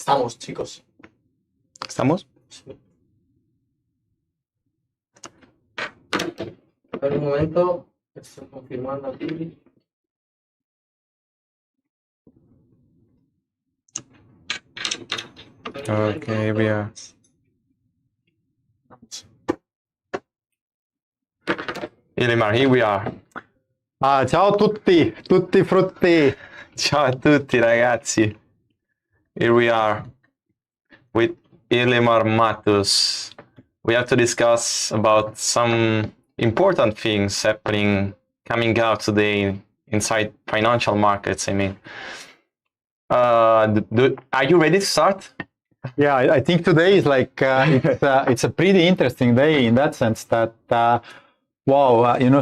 Estamos, chicos. ¿Estamos? Sí. A ver, un momento. Estoy confirmando aquí. Okay, we are. Illimar, here we are. Ciao a tutti, tutti frutti. Ciao a tutti ragazzi. Here we are with Illimar Mattus. We have to discuss about some important things coming out today inside financial markets. I mean, are you ready to start? Yeah, I think today is like it's a pretty interesting day in that sense that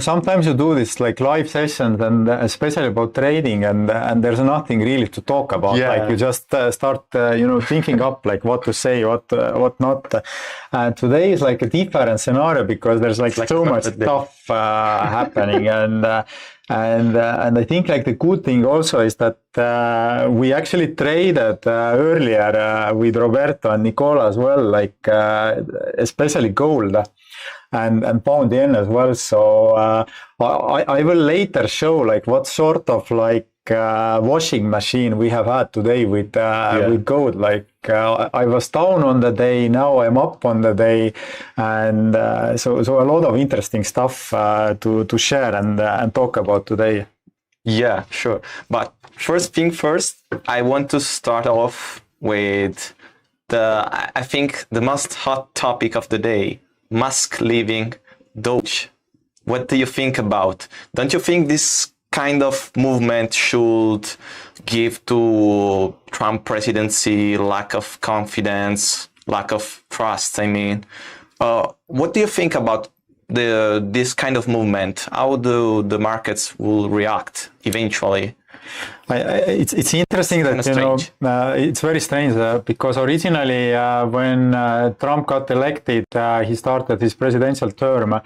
sometimes you do this like live sessions and especially about trading and there's nothing really to talk about. Yeah. Like you just start thinking up like what to say, what not. And today is like a different scenario because there's like so much stuff happening and I think like the good thing also is that we actually traded earlier with Roberto and Nicola as well, like especially gold. And pound yen as well. So I will later show like what sort of like washing machine we have had today with gold. Like I was down on the day, now I'm up on the day, and so a lot of interesting stuff to share and talk about today. Yeah, sure. But first thing first, I want to start off with I think the most hot topic of the day. Musk leaving Doge. What do you think about? Don't you think this kind of movement should give to Trump presidency lack of confidence, lack of trust? I mean, what do you think about this kind of movement? How do the markets will react eventually? It's interesting that it's very strange because originally when Trump got elected, he started his presidential term.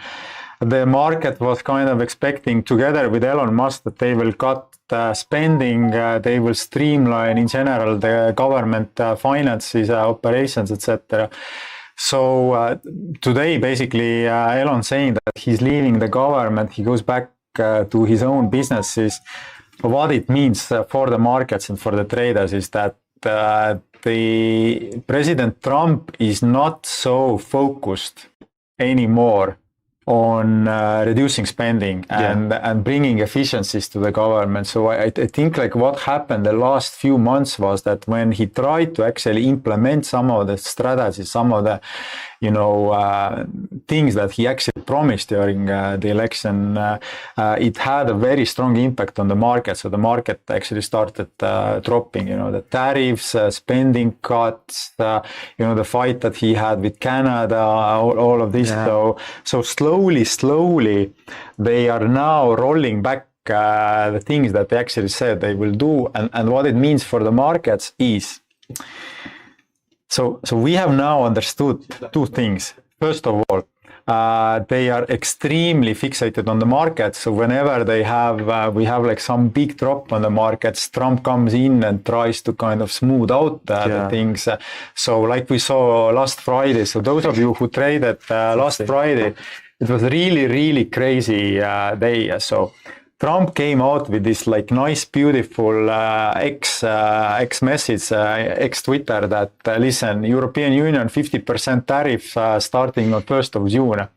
The market was kind of expecting, together with Elon Musk, that they will cut spending, they will streamline in general the government finances, operations, etc. So today, basically, Elon saying that he's leaving the government, he goes back to his own businesses. What it means for the markets and for the traders is that the President Trump is not so focused anymore on reducing spending and bringing efficiencies to the government. So I think like what happened the last few months was that when he tried to actually implement some of the strategies, some of the things that he actually promised during the election, it had a very strong impact on the market. So the market actually started dropping, the tariffs, spending cuts, the fight that he had with Canada, all of this. Yeah. So slowly, they are now rolling back the things that they actually said they will do. And what it means for the markets is, so we have now understood two things. First of all, they are extremely fixated on the market. So whenever we have like some big drop on the markets, Trump comes in and tries to kind of smooth out the things. So like we saw last Friday. So those of you who traded last Friday, it was really, really crazy day. So Trump came out with this like nice, beautiful X message, X Twitter that listen, European Union 50% tariff starting on 1st of June.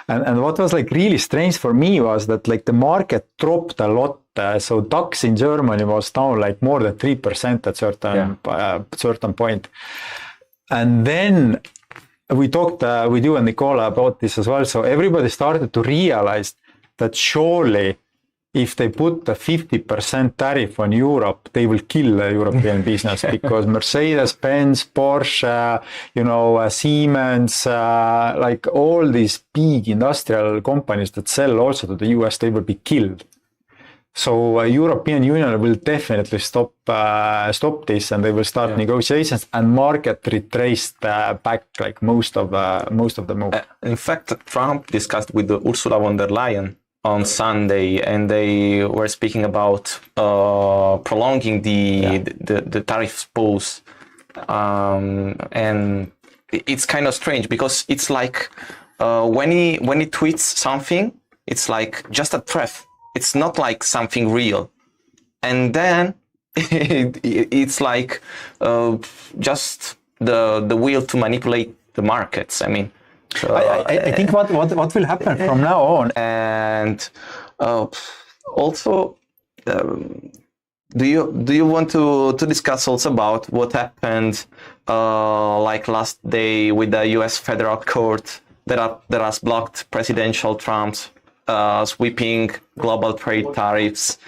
And what was like really strange for me was that like the market dropped a lot. So DAX in Germany was down like more than 3% at certain point. And then we talked with you and Nicola about this as well. So everybody started to realize that surely if they put a 50% tariff on Europe, they will kill the European business because Mercedes-Benz, Porsche, Siemens, like all these big industrial companies that sell also to the US, they will be killed. So European Union will definitely stop this, and they will start negotiations, and market retraced back like most of the move. In fact, Trump discussed with Ursula von der Leyen on Sunday, and they were speaking about prolonging the tariff pause and it's kind of strange because it's like when he tweets something, it's like just a threat. It's not like something real, and then it's like just the will to manipulate the markets. I mean, I think what will happen from now on, and also. Do you want to discuss also about what happened like last day with the U.S. federal court that has blocked presidential Trump's sweeping global trade tariffs,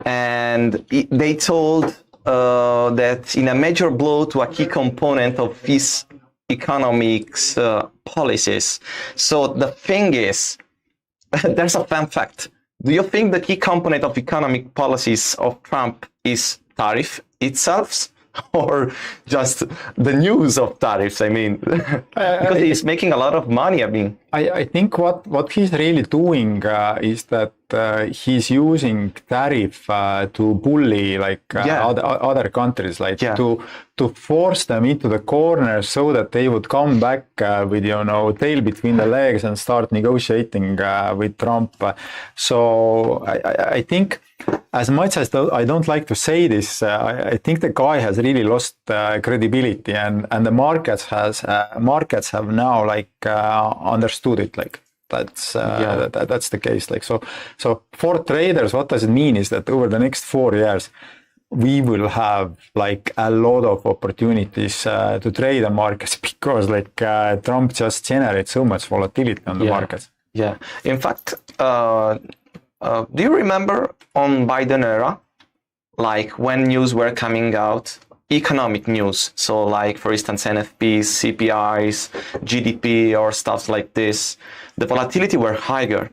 and they told that in a major blow to a key component of his economics policies. So the thing is, there's a fun fact. Do you think the key component of economic policies of Trump is tariff itself, or just the news of tariffs? I mean, because he's making a lot of money. I mean, I think what he's really doing is that he's using tariff to bully other countries, to force them into the corner so that they would come back with tail between the legs and start negotiating with Trump. So I think, as much as I don't like to say this, I think the guy has really lost credibility, and the markets have now understood it. That's the case. So for traders, what does it mean is that over the next 4 years, we will have a lot of opportunities to trade the markets because Trump just generates so much volatility on the markets. Yeah. In fact, do you remember on Biden era, when news were coming out, economic news, so for instance NFPs, CPIs, GDP or stuff like this, the volatility were higher.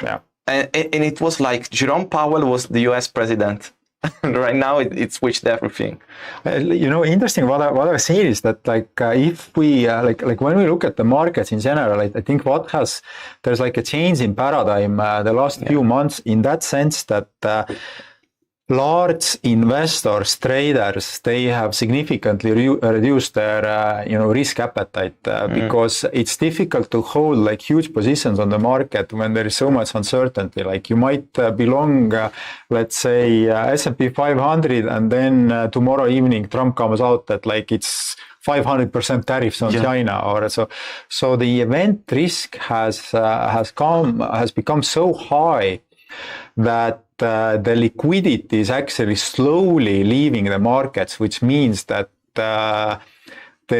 Yeah. And it was like Jerome Powell was the US president. Right now it switched everything. Interesting. What I was saying is that if we when we look at the markets in general, I think there's a change in paradigm the last few months, in that sense that large investors, traders, they have significantly reduced their risk appetite because it's difficult to hold huge positions on the market when there is so much uncertainty. You might belong, let's say, S&P 500, and then tomorrow evening Trump comes out that it's 500% tariffs on China, or so the event risk has become so high that the liquidity is actually slowly leaving the markets, which means that there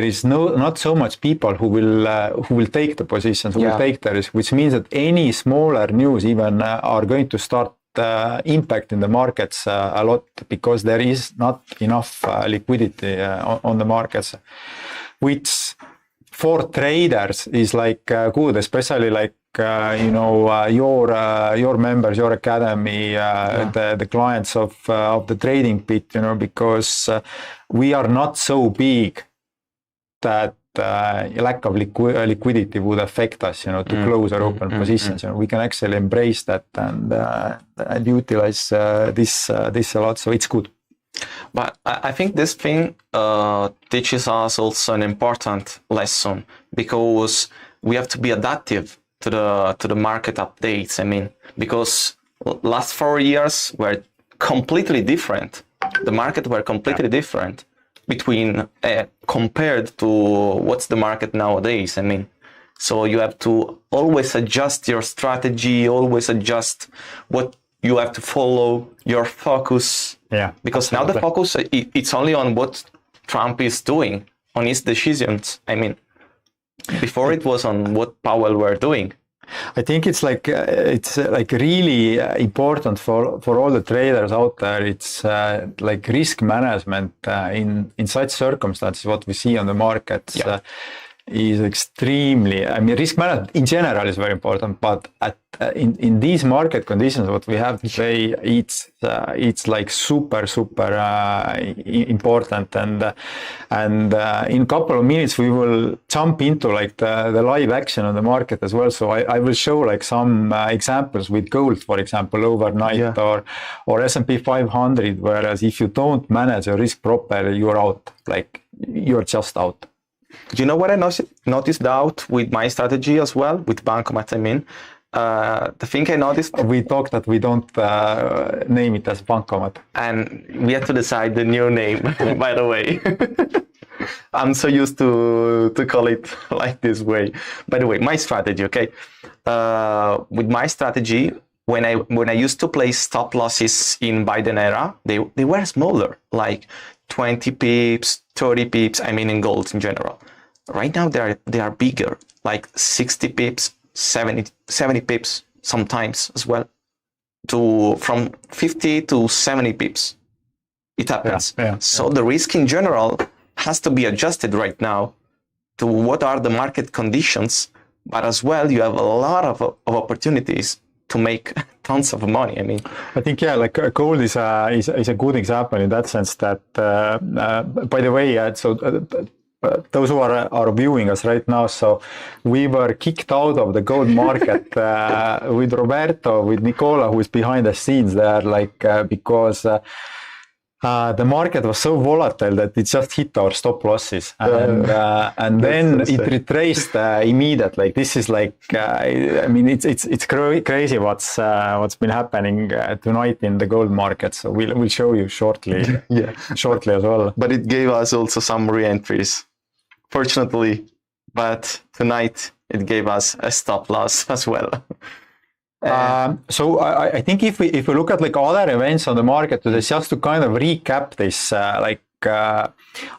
is not so much people who will take the positions, who will take the risk, which means that any smaller news even are going to start impacting the markets a lot, because there is not enough liquidity on the markets, which for traders is good, especially your members, your academy, the clients of the trading pit, because we are not so big that lack of liquidity would affect us, to close or open positions. We can actually embrace that and utilize this a lot. So it's good. But I think this thing teaches us also an important lesson, because we have to be adaptive to the market updates. I mean, because last 4 years were completely different. The market were completely different between compared to what's the market nowadays. I mean, so you have to always adjust your strategy, always adjust what you have to follow, your focus. Yeah. Because now the focus, it's only on what Trump is doing, on his decisions. I mean, before it was on what Powell were doing. I think it's really important for all the traders out there. It's risk management in such circumstances. What we see on the markets is extremely. I mean, risk management in general is very important, but in these market conditions, what we have today, it's super important. And in a couple of minutes we will jump into the live action on the market as well. So I will show some examples with gold, for example, overnight, or S&P 500. Whereas if you don't manage your risk properly, you're out. you're just out. You know what I noticed out with my strategy as well, with Bancomat, I mean? The thing I noticed... We talked that we don't name it as Bancomat. And we had to decide the new name, by the way. I'm so used to call it like this way. By the way, my strategy, okay? With my strategy, when I used to play stop losses in Biden era, they were smaller, like 20 pips, 30 pips, I mean in gold in general. Right now they are bigger, like 60 pips, 70 pips sometimes as well, from 50 to 70 pips. It happens. So the risk in general has to be adjusted right now to what are the market conditions, but as well you have a lot of opportunities to make tons of money. I mean, I think like gold is a good example in that sense that by the way, those who are viewing us right now, so we were kicked out of the gold market with Roberto, with Nicola, who is behind the scenes there, like because the market was so volatile that it just hit our stop losses, and then it retraced immediately. This is like, I mean, it's crazy what's been happening tonight in the gold market. So we'll show you shortly, shortly as well. But it gave us also some re-entries, fortunately. But tonight it gave us a stop loss as well. So I think if we look at like other events on the market today, just to kind of recap this, I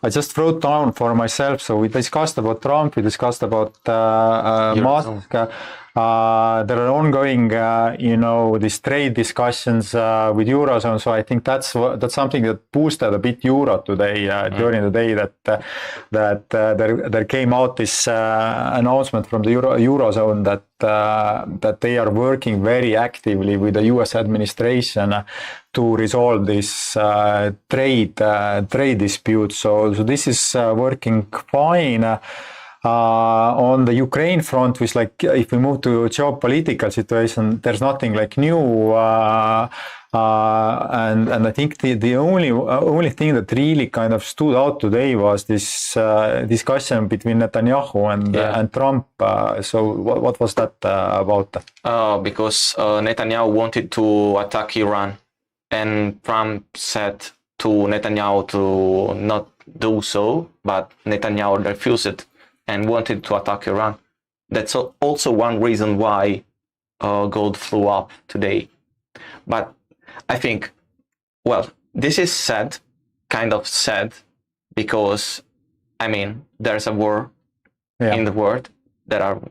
just wrote down for myself. So we discussed about Trump, we discussed about Musk. There are ongoing, these trade discussions with Eurozone. So I think that's something that boosted a bit Euro today during the day. That there came out this announcement from the Eurozone that they are working very actively with the U.S. administration to resolve this trade dispute. So this is working fine. On the Ukraine front, which like if we move to geopolitical situation, there's nothing like new, and I think the only thing that really kind of stood out today was this discussion between Netanyahu and Trump. So what was that about? Because Netanyahu wanted to attack Iran, and Trump said to Netanyahu to not do so, but Netanyahu refused and wanted to attack Iran. That's also one reason why gold flew up today. But I think, well, this is kind of sad, because, I mean, there's a war in the world. There are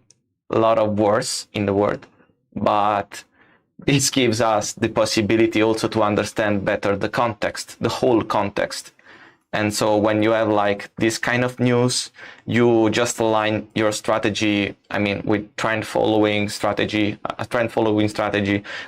a lot of wars in the world, but this gives us the possibility also to understand better the context, the whole context. And so when you have like this kind of news, you just align your strategy, I mean, with a trend following strategy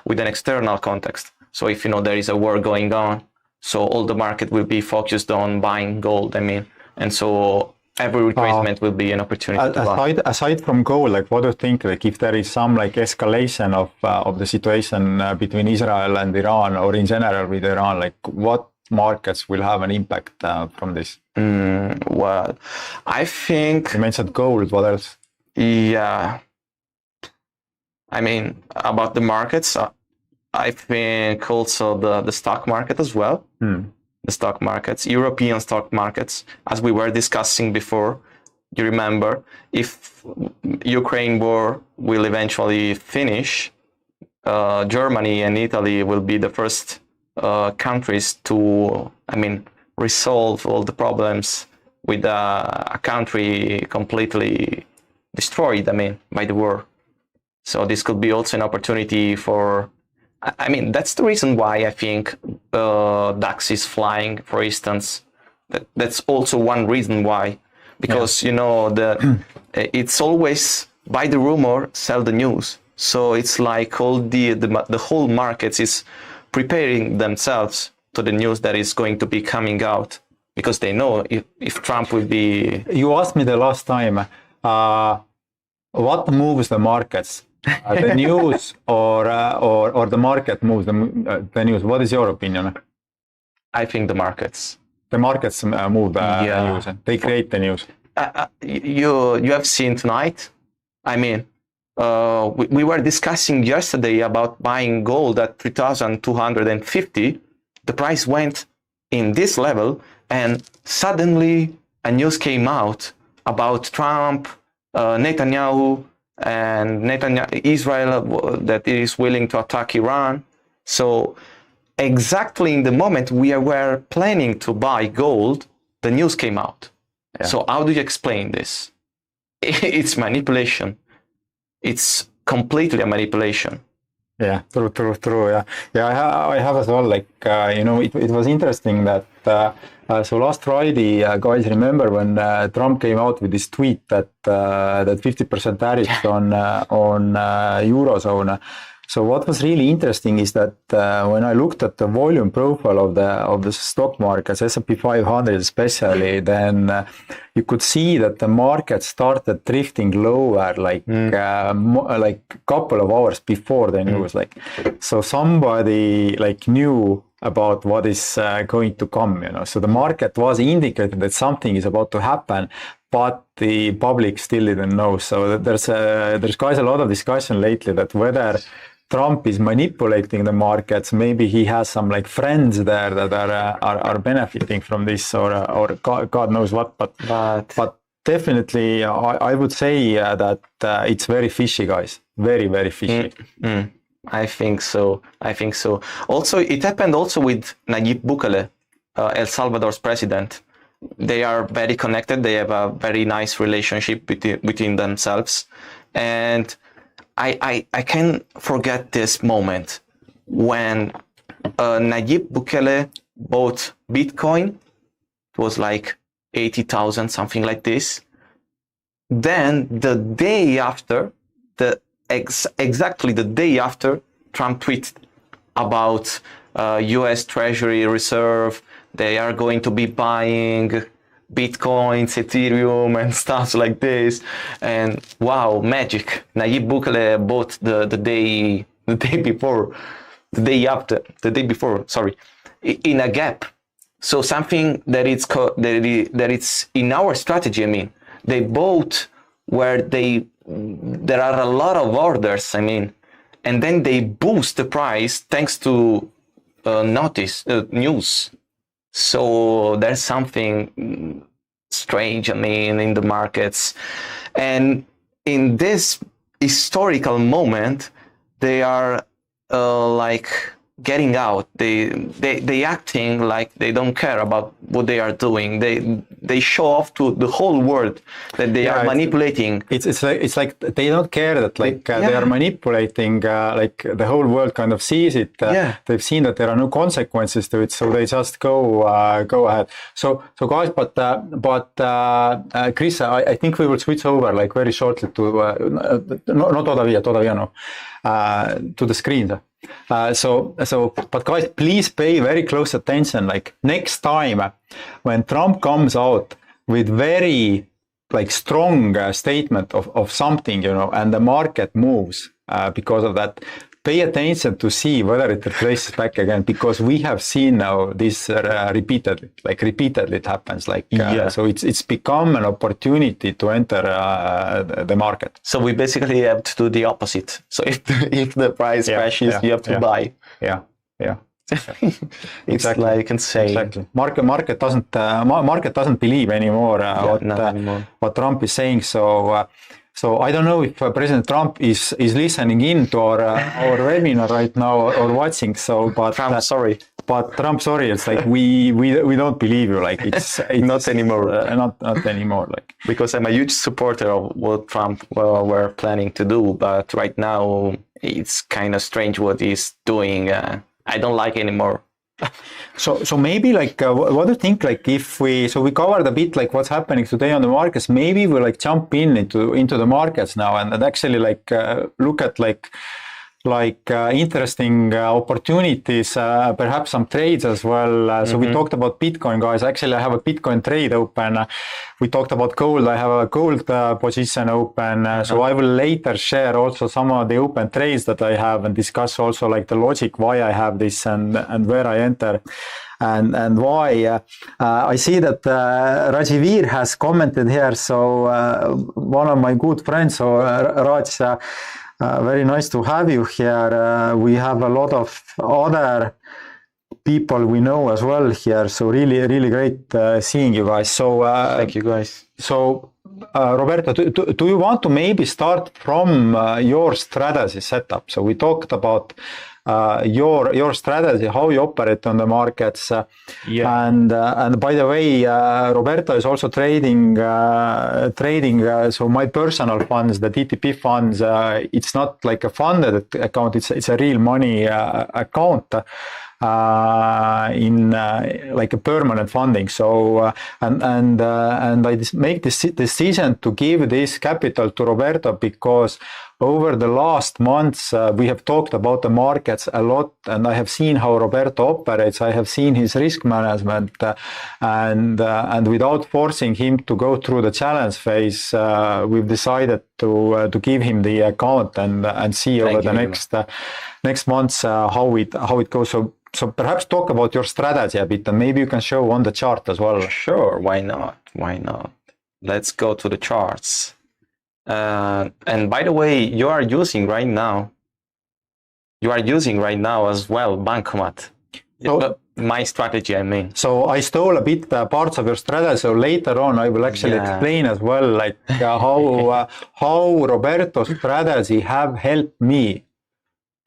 with an external context. So if you know there is a war going on, so all the market will be focused on buying gold, I mean, and so every retracement will be an opportunity to buy. Aside from gold, like what do you think, like if there is some like escalation of the situation between Israel and Iran, or in general with Iran, like what markets will have an impact from this? Well, I think... You mentioned gold, what else? Yeah. I mean, about the markets, I think also the stock market as well. The stock markets, European stock markets, as we were discussing before, you remember, if Ukraine war will eventually finish, Germany and Italy will be the first countries to, I mean, resolve all the problems with a country completely destroyed, I mean, by the war. So this could be also an opportunity for, I mean, that's the reason why I think DAX is flying, for instance. That's also one reason why, because, you know, it's always buy the rumor, sell the news. So it's like all the whole markets is preparing themselves to the news that is going to be coming out, because they know if Trump will be... You asked me the last time, what moves the markets? The news or the market moves the news? What is your opinion? I think the markets. The markets move the news. They create the news. You have seen tonight. I mean, we were discussing yesterday about buying gold at 3,250. The price went in this level, and suddenly a news came out about Trump, Netanyahu, and Israel that is willing to attack Iran. So exactly in the moment we were planning to buy gold, the news came out. Yeah. So how do you explain this? It's manipulation. It's completely a manipulation. Yeah, true. Yeah, I have as well. Like, it was interesting that so last Friday, guys, remember when Trump came out with this tweet that 50% tariffs on Eurozone. So what was really interesting is that when I looked at the volume profile of the stock markets, S&P 500 especially, then you could see that the market started drifting lower, like couple of hours before the news. Like, so somebody like knew about what is going to come. So the market was indicating that something is about to happen, but the public still didn't know. So there's quite a lot of discussion lately that whether Trump is manipulating the markets. Maybe he has some like friends there that are benefiting from this, or God knows what. But definitely, I would say that it's very fishy, guys. Very, very fishy. I think so. Also, it happened also with Nayib Bukele, El Salvador's president. They are very connected. They have a very nice relationship between themselves, and I can't forget this moment when Nayib Bukele bought Bitcoin. It was like 80,000, something like this. Then the day after, exactly the day after, Trump tweeted about US Treasury Reserve. They are going to be buying Bitcoins, Ethereum, and stuff like this. And wow, magic! Nayib Bukele bought the day before, in a gap. So something that it's in our strategy. I mean, they bought where there are a lot of orders. I mean, and then they boost the price thanks to news. So there's something strange, I mean, in the markets. And in this historical moment, they are like getting out. They acting like they don't care about what they are doing. They show off to the whole world that they are manipulating. It's like they don't care that they are manipulating. Like the whole world kind of sees it. They've seen that there are no consequences to it, so they just go ahead. So guys, but Chris, I think we will switch over like very shortly to no todavía no to the screen. But guys, please pay very close attention. Like next time when Trump comes out with very like strong statement of something, and the market moves because of that, pay attention to see whether it replaces back again, because we have seen now this repeatedly it happens. So it's become an opportunity to enter the market. So we basically have to do the opposite. So if the price crashes, you have to buy. Yeah. It's exactly. Like insane. Exactly. Market doesn't believe anymore what Trump is saying. So I don't know if President Trump is listening in to our webinar right now or watching. So, but Trump, sorry. But Trump, sorry. It's like we don't believe you. Like it's not anymore. Not anymore. Like because I'm a huge supporter of what Trump were planning to do, but right now it's kind of strange what he's doing. I don't like anymore. So maybe like what do you think, like if we covered a bit like what's happening today on the markets, maybe we like jump into the markets now and actually like look at like interesting opportunities, perhaps some trades as well. So we talked about Bitcoin, guys. Actually, I have a Bitcoin trade open. We talked about gold. I have a gold position open. So I will later share also some of the open trades that I have and discuss also like the logic why I have this and where I enter. And why. I see that Rajivir has commented here. So one of my good friends, so Raj, very nice to have you here. We have a lot of other people we know as well here. So really, really great seeing you guys. So thank you, guys. So Roberto, do you want to maybe start from your strategy setup? So we talked about your strategy, how you operate on the markets, and by the way, Roberto is also trading. So my personal funds, the DTP funds, it's not like a funded account; it's a real money account. In like a permanent funding. So and I make this decision to give this capital to Roberto because over the last months we have talked about the markets a lot, and I have seen how Roberto operates. I have seen his risk management, and without forcing him to go through the challenge phase, we've decided to give him the account and see over the next months how it goes. So perhaps talk about your strategy a bit, and maybe you can show on the chart as well. Sure, why not? Why not? Let's go to the charts. And by the way, you are using right now as well Bankomat. So, my strategy, I mean. So I stole a bit parts of your strategy. So later on, I will actually explain as well, like how Roberto's strategy have helped me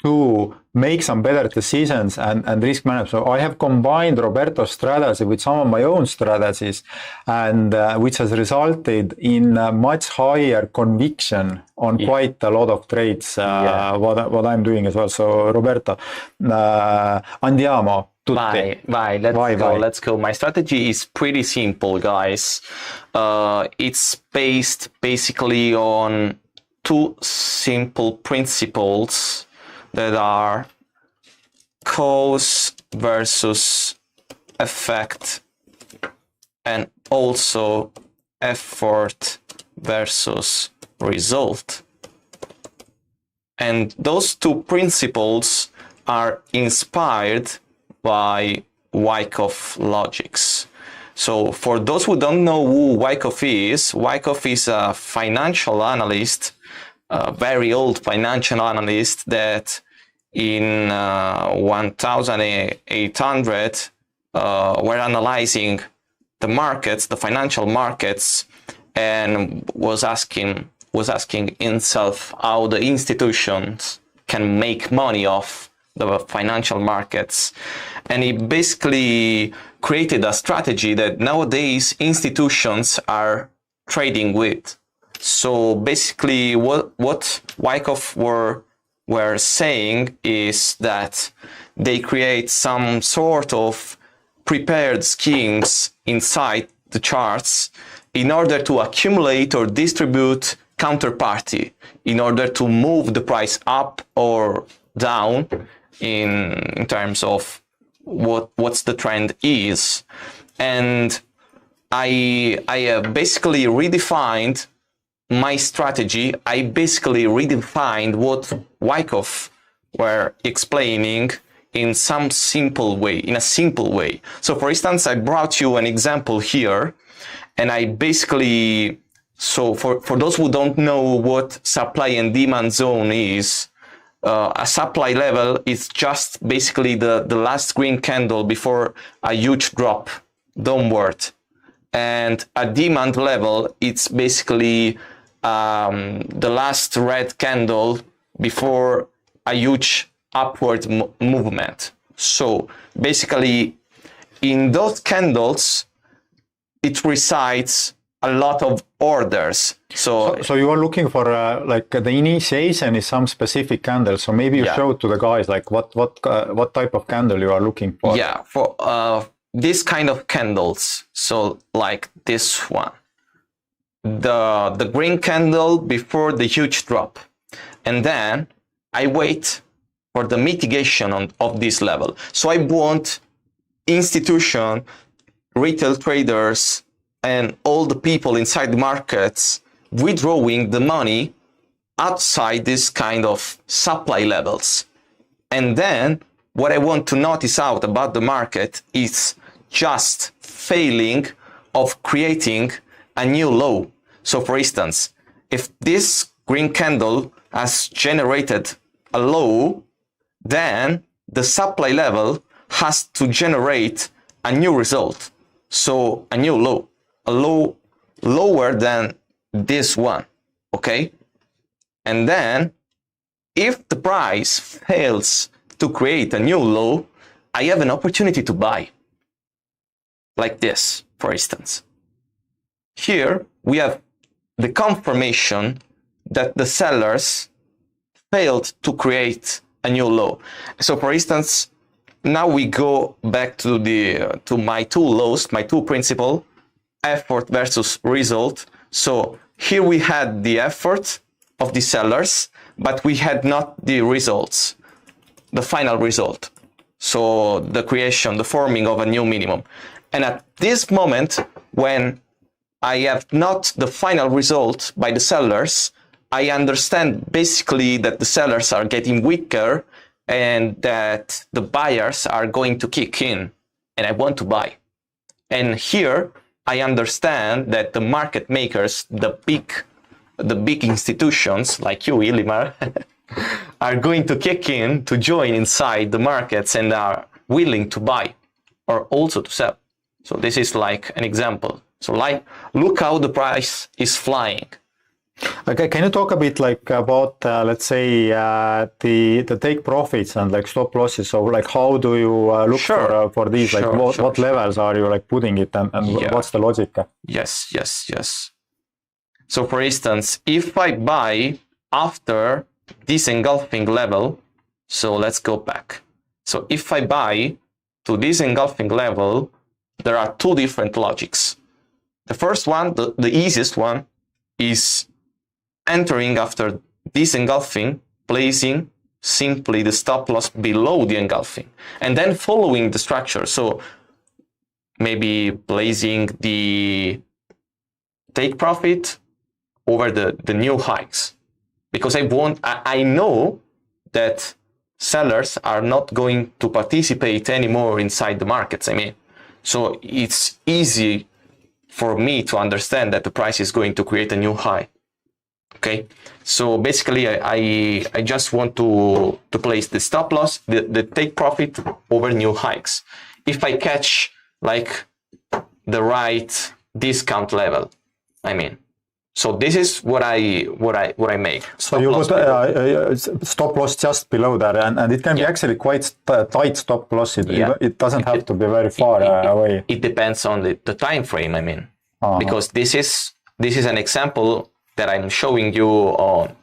to make some better decisions and risk management. So I have combined Roberto's strategy with some of my own strategies, and which has resulted in much higher conviction on quite a lot of trades, what I'm doing as well. So Roberto, andiamo. Bye. Let's go. My strategy is pretty simple, guys. It's based basically on two simple principles that are cause versus effect, and also effort versus result. And those two principles are inspired by Wyckoff logics. So for those who don't know who Wyckoff is a financial analyst, a very old financial analyst that in 1800 were analyzing the markets, the financial markets, and was asking himself how the institutions can make money off the financial markets. And he basically created a strategy that nowadays institutions are trading with. So basically what Wyckoff were saying is that they create some sort of prepared schemes inside the charts in order to accumulate or distribute counterparty in order to move the price up or down in terms of what's the trend is. And I have basically redefined my strategy. I basically redefined what Wyckoff were explaining in a simple way. So for instance, I brought you an example here, and I basically, so for those who don't know what supply and demand zone is, a supply level is just basically the last green candle before a huge drop downward. And a demand level, it's basically the last red candle before a huge upward movement. So basically in those candles, it resides a lot of orders. So you are looking for like the initiation is some specific candle. So maybe you show to the guys like what type of candle you are looking for. Yeah, for this kind of candles. So like this one, the green candle before the huge drop, and then I wait for the mitigation of this level. So I want institution, retail traders, and all the people inside the markets withdrawing the money outside this kind of supply levels. And then what I want to notice out about the market is just failing of creating a new low. So for instance, if this green candle has generated a low, then the supply level has to generate a new result. So a new low, a low lower than this one, okay? And then if the price fails to create a new low, I have an opportunity to buy. Like this, for instance. Here we have the confirmation that the sellers failed to create a new low. So for instance, now we go back to my two laws, my two principle, effort versus result. So here we had the effort of the sellers, but we had not the results, the final result. So the creation, the forming of a new minimum. And at this moment, when I have not the final result by the sellers, I understand basically that the sellers are getting weaker and that the buyers are going to kick in, and I want to buy. And here I understand that the market makers, the big institutions like you, Illimar, are going to kick in to join inside the markets and are willing to buy or also to sell. So this is like an example. So like, look how the price is flying. Okay, can you talk a bit like about let's say the take profits and like stop losses? So like how do you look for these? Like what levels are you like putting it and what's the logic? Yes. So for instance, if I buy after this engulfing level, so let's go back. So if I buy to this engulfing level, there are two different logics. The first one, the easiest one, is entering after this engulfing, placing simply the stop loss below the engulfing, and then following the structure. So maybe placing the take profit over the new hikes, because I know that sellers are not going to participate anymore inside the markets. I mean, so it's easy for me to understand that the price is going to create a new high. Okay, so basically I just want to place the stop loss, the take profit over new hikes. If I catch like the right discount level, I mean, so this is what I make. So you put stop loss just below that, and it can be actually quite tight stop loss. It doesn't have to be very far away. It depends on the time frame. I mean, because this is an example that I'm showing you on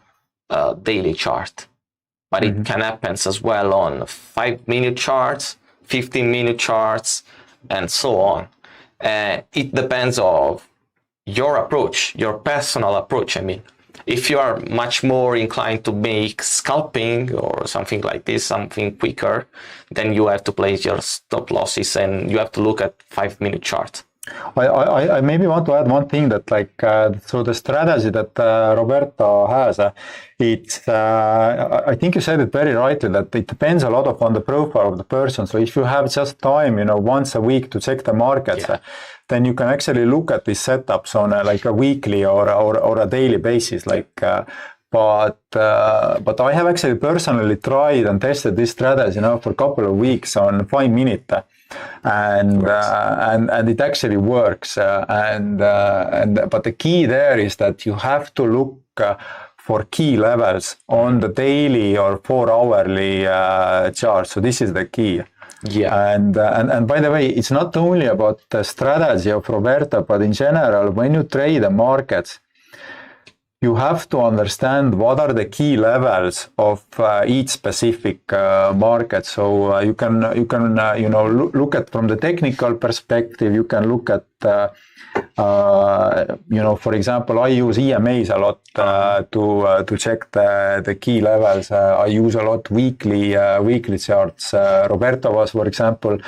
a daily chart, but it can happen as well on 5-minute charts, 15-minute charts, and so on. It depends on your approach, your personal approach. I mean, if you are much more inclined to make scalping or something like this, something quicker, then you have to place your stop losses and you have to look at 5-minute chart. I maybe want to add one thing that like so the strategy that Roberto has, it's I think you said it very rightly that it depends a lot on the profile of the person. So if you have just time, once a week to check the markets, then you can actually look at these setups on like a weekly or a daily basis. Like, but I have actually personally tried and tested this strategy, for a couple of weeks on 5-minute. And it actually works. But the key there is that you have to look for key levels on the daily or 4-hourly chart. So this is the key. Yeah. And by the way, it's not only about the strategy of Roberto, but in general, when you trade the markets, you have to understand what are the key levels of each specific market. So you can look at from the technical perspective. You can look at for example, I use EMAs a lot to check the key levels. I use a lot weekly charts. Roberto was, for example,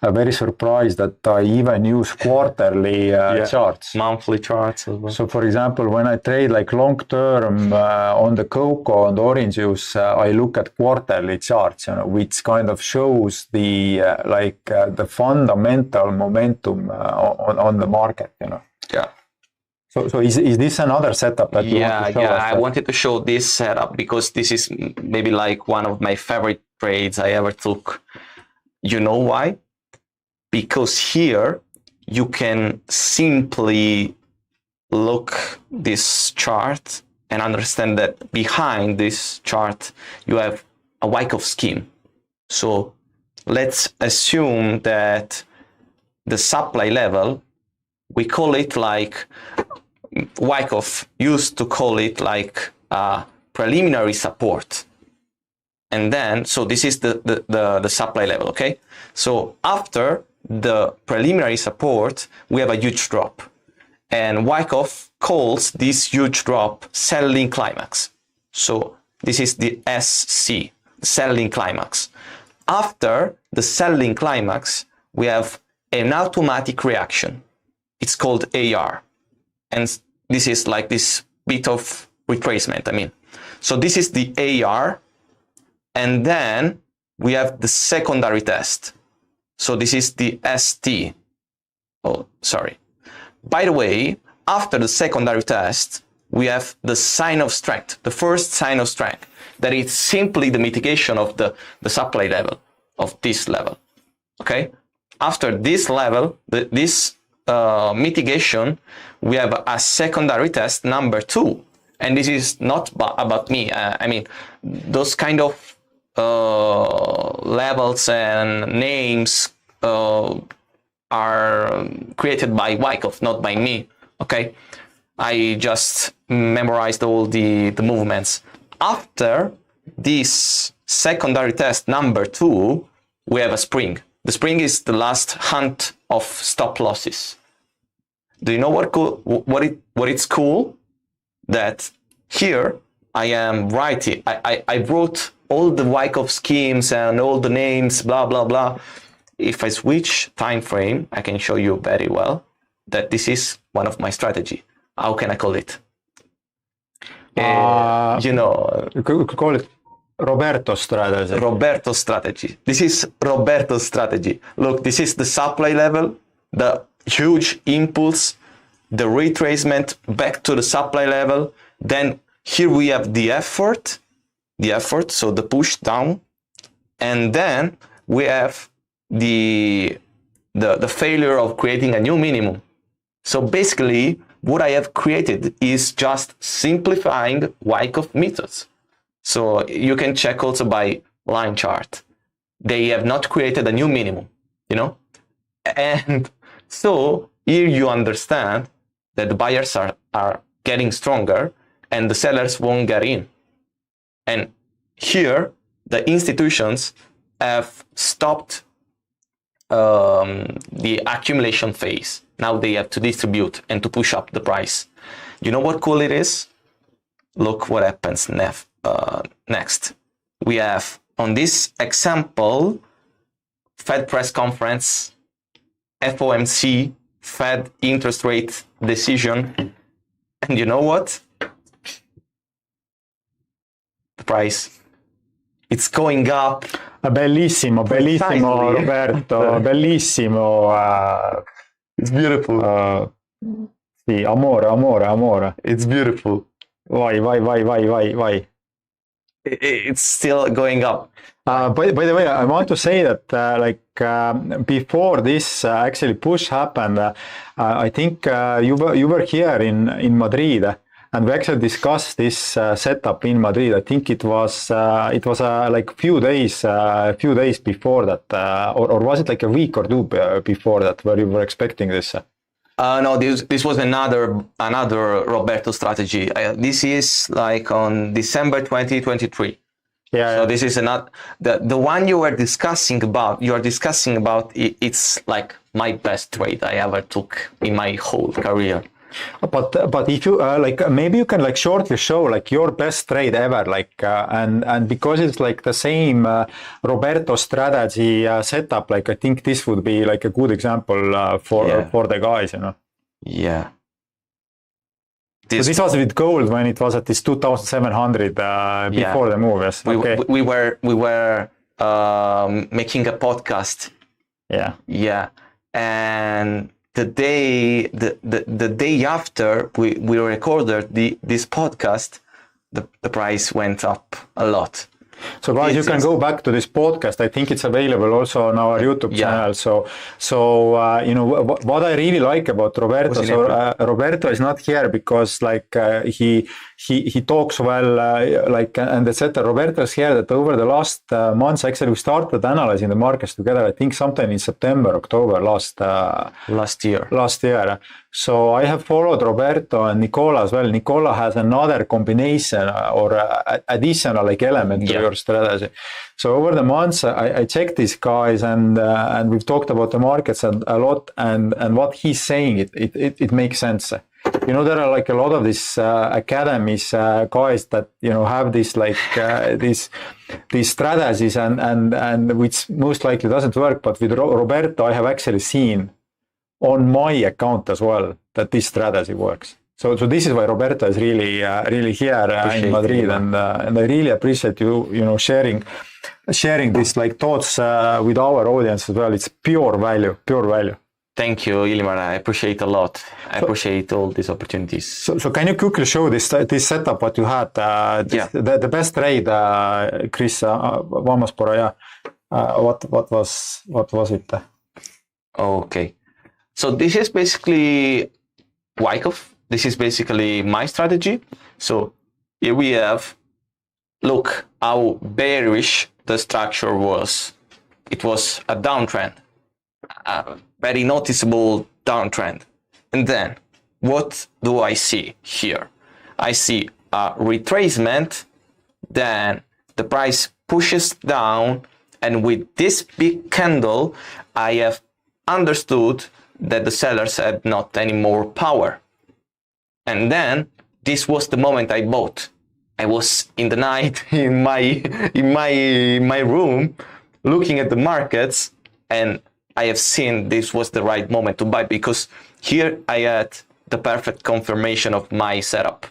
very surprised that I even use quarterly charts. Monthly charts as well. So, for example, when I trade like long term on the cocoa and orange juice, I look at quarterly charts, which kind of shows the the fundamental momentum on the market, Yeah. So is this another setup that you want to show us? I wanted to show this setup because this is maybe like one of my favorite trades I ever took. You know why? Because here you can simply look this chart and understand that behind this chart you have a Wyckoff scheme. So let's assume that the supply level, we call it like, Wyckoff used to call it like preliminary support. And then, so this is the supply level, okay? So after the preliminary support, we have a huge drop. And Wyckoff calls this huge drop selling climax. So this is the SC, selling climax. After the selling climax, we have an automatic reaction. It's called AR. And this is like this bit of retracement, So this is the AR. And then we have the secondary test. So this is the ST. Oh, sorry. By the way, after the secondary test, we have the sign of strength, the first sign of strength, that is simply the mitigation of the supply level, of this level, okay? After this level, this mitigation, we have a secondary test number 2. And this is not about me. Those kind of levels and names are created by Wyckoff, not by me, okay? I just memorized all the movements. After this secondary test number 2, we have a spring. The spring is the last hunt of stop losses. Do you know what it's cool? That here I am writing, I wrote all the Wyckoff schemes and all the names, blah, blah, blah. If I switch time frame, I can show you very well that this is one of my strategy. How can I call it? You could call it Roberto's strategy. Roberto's strategy. This is Roberto's strategy. Look, this is the supply level, the huge impulse, the retracement back to the supply level. Then here we have the effort, so the push down. And then we have the failure of creating a new minimum. So basically, what I have created is just simplifying Wyckoff methods. So you can check also by line chart. They have not created a new minimum, And so here you understand that the buyers are getting stronger and the sellers won't get in. And here the institutions have stopped the accumulation phase. Now they have to distribute and to push up the price. You know what cool it is? Look what happens next. We have on this example, Fed press conference, FOMC, Fed interest rate decision. And you know what? The price, it's going up. Bellissimo, Roberto, bellissimo. It's beautiful. Sì, amore. It's beautiful. Vai. It's still going up. By the way, I want to say that before this actually push happened, I think you were here in Madrid, and we actually discussed this setup in Madrid. I think it was like few days before that, or was it like a week or two before that, where you were expecting this? No, this was another Roberto strategy. This is like on December 2023. Yeah. So this is not the one you are discussing about. It's like my best trade I ever took in my whole career. But if you like, maybe you can like shortly show like your best trade ever, like and because it's like the same Roberto strategy setup, like I think this would be like a good example for the guys, you know. Yeah. So this was with gold when it was at this 2,700 before the move. Yes. We were making a podcast. Yeah. And the day after we recorded this podcast, the price went up a lot. So guys, you can go back to this podcast. I think it's available also on our YouTube channel. So you know what I really like about Roberto. So Roberto is not here because like he talks well, like and etc. Roberto is here that over the last months actually we started analyzing the markets together. I think sometime in September, October last year. So I have followed Roberto and Nicola as well. Nicola has another combination or additional like element to your strategy. So over the months, I checked these guys and we've talked about the markets a lot. And what he's saying, it makes sense. You know, there are like a lot of these academies guys that you know have this like these strategies and which most likely doesn't work. But with Roberto, I have actually seen on my account as well that this strategy works. So this is why Roberto is really here in Madrid, and I really appreciate you know sharing these like thoughts with our audience as well. It's pure value. Thank you, Illimar. I appreciate a lot. I appreciate all these opportunities. So can you quickly show this setup what you had? The best trade, Chris. Vamos por allá. What was it? Okay. So this is basically Wyckoff. This is basically my strategy. So here we have, look how bearish the structure was. It was a downtrend, a very noticeable downtrend. And then what do I see here? I see a retracement, then the price pushes down, and with this big candle, I have understood that the sellers had not any more power. And then this was the moment I bought. I was in the night in my room looking at the markets, and I have seen this was the right moment to buy, because here I had the perfect confirmation of my setup.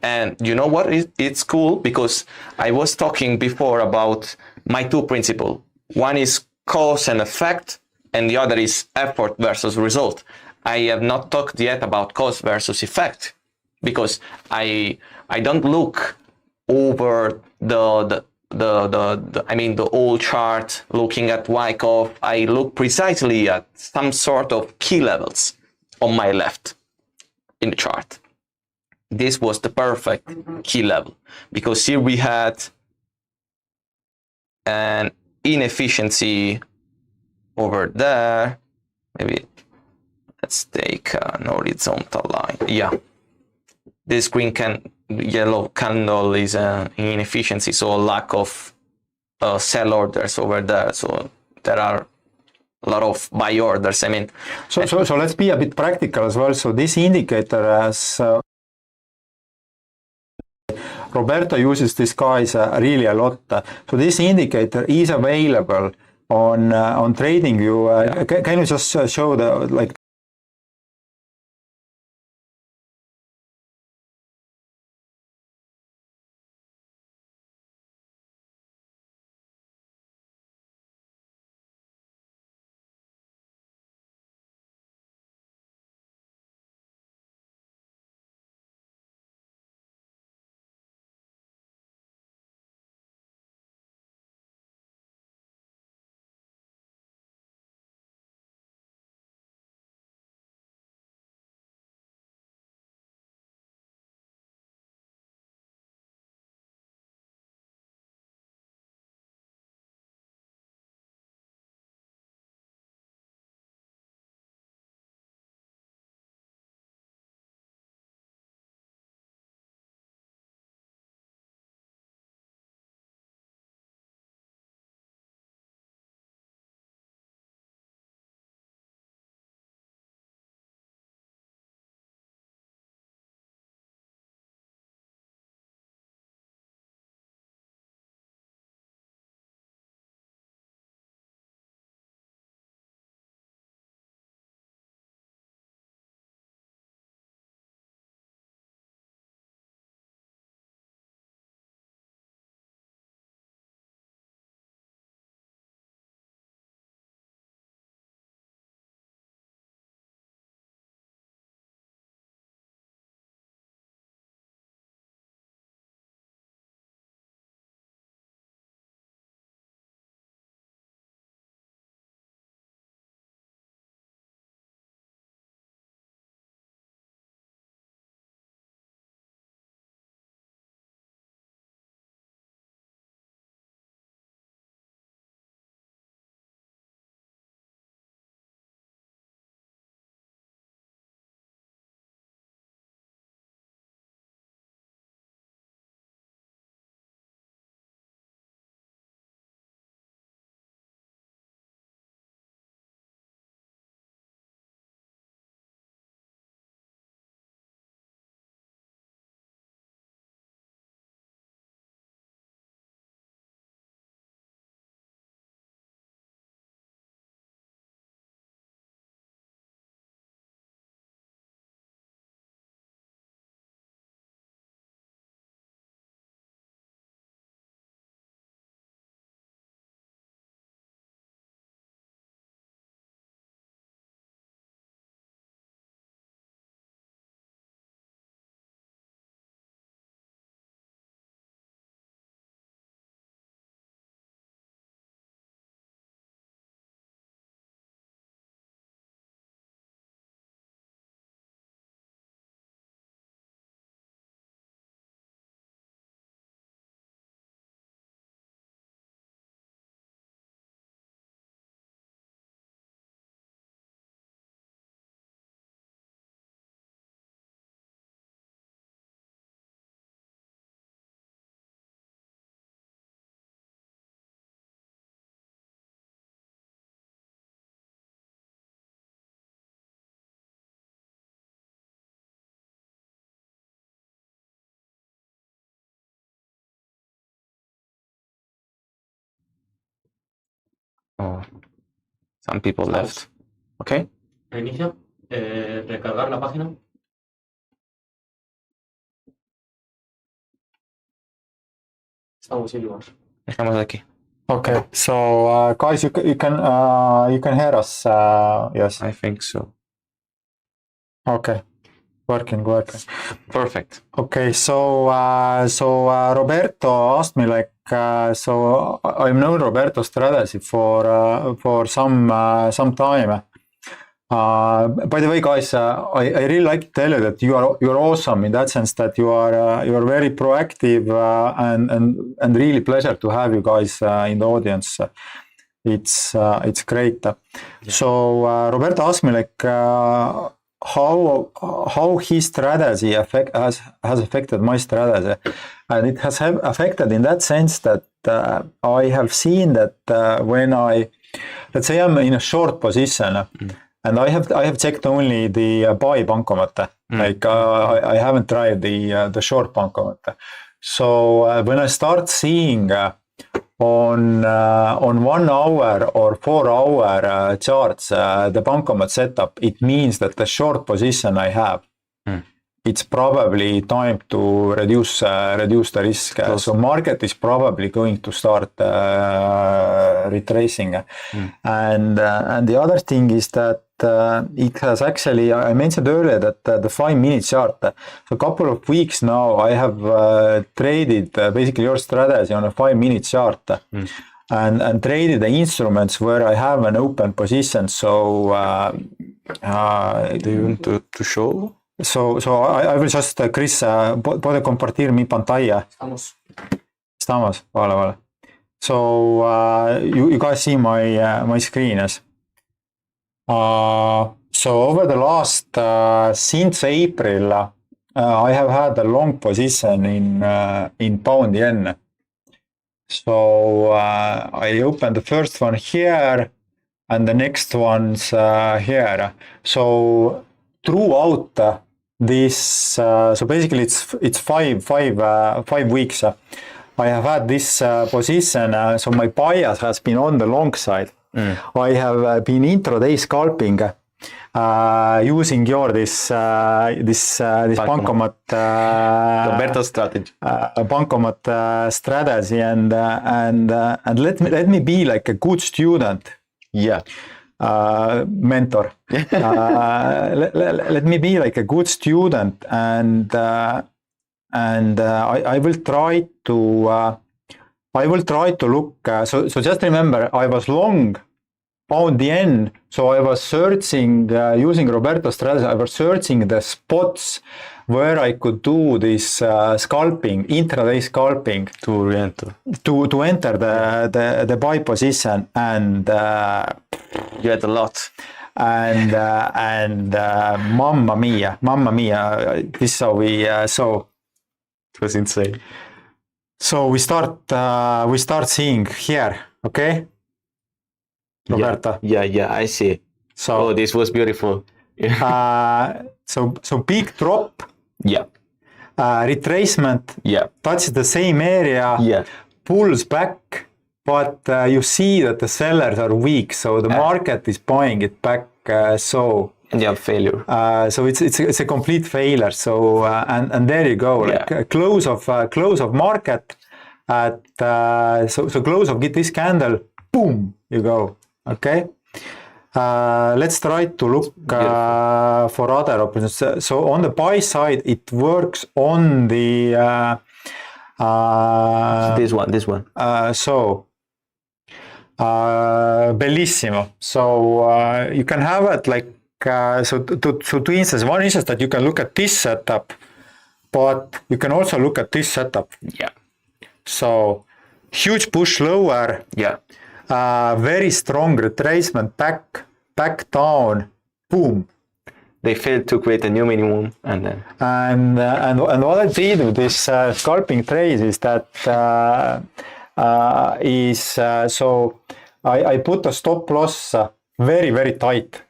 And you know what? It's cool because I was talking before about my two principles. One is cause and effect, and the other is effort versus result. I have not talked yet about cause versus effect, because I don't look over the whole chart looking at Wyckoff. I look precisely at some sort of key levels on my left in the chart. This was the perfect key level, because here we had an inefficiency over there. Maybe let's take an horizontal line. Yeah, this yellow candle is an inefficiency, so a lack of sell orders over there. So there are a lot of buy orders. I mean, so let's be a bit practical as well. So this indicator, as Roberto uses this guys really a lot. So this indicator is available on TradingView. Can you just show the like Oh, some people left. Okay. Reinicia. Recargar la página. Estamos Illimar. Estamos aquí. Okay, so guys, you can hear us. Yes. I think so. Okay. Working. Perfect. Okay, so Roberto asked me so I've known Roberto's strategy for some time. By the way, guys, I really like to tell you that you're awesome in that sense that you are very proactive and really pleasure to have you guys in the audience. It's great. Yeah. So Roberto asked me how his strategy has affected my strategy, and it has affected in that sense that I have seen that when let's say I'm in a short position. And I have checked only the buy bankomat. I haven't tried the short bankomat. So when I start seeing on 1 hour or 4 hour charts the bankomat setup, it means that the short position I have, it's probably time to reduce the risk. So market is probably going to start retracing. And the other thing is that it has actually, I mentioned earlier that the 5-minute chart, so a couple of weeks now I have traded basically your strategy on a 5-minute chart and traded the instruments where I have an open position. So do you want to show? So I will just, Chris, puede compartir mi pantalla. Estamos. Vale. So you guys see my screen, yes? So over the last, since April, I have had a long position in pound yen. So I opened the first one here and the next one's here. So throughout this, so basically it's 5 weeks. I have had this position, so my bias has been on the long side. I have been intraday scalping using this bankomat Roberto strategy. Bankomat strategy and let me be like a good student. Yeah. Mentor. Let me be like a good student and I will try to look. So just remember, I was long pound yen, so I was searching using Roberto's strategy. I was searching the spots where I could do this scalping, intraday scalping to enter the buy position, and you had a lot. And mamma mia, this is how we so it was insane. So we start seeing here, okay, Roberto. Yeah, I see. So this was beautiful. So big drop. Yeah. Retracement. Yeah. Touches the same area. Yeah. Pulls back, but you see that the sellers are weak, so the market is buying it back. So. And you have failure. So it's a complete failure. So and there you go. Like a close of market at so close of get this candle. Boom, you go. Okay. Let's try to look for other options. So on the buy side, it works on the this one. So bellissimo. So you can have it like. So two instances. One instance that you can look at this setup, but you can also look at this setup. Yeah. So huge push lower. Yeah. Very strong retracement back down. Boom. They failed to create a new minimum, and then. And what I did with this scalping trade is that so I put a stop loss very tight.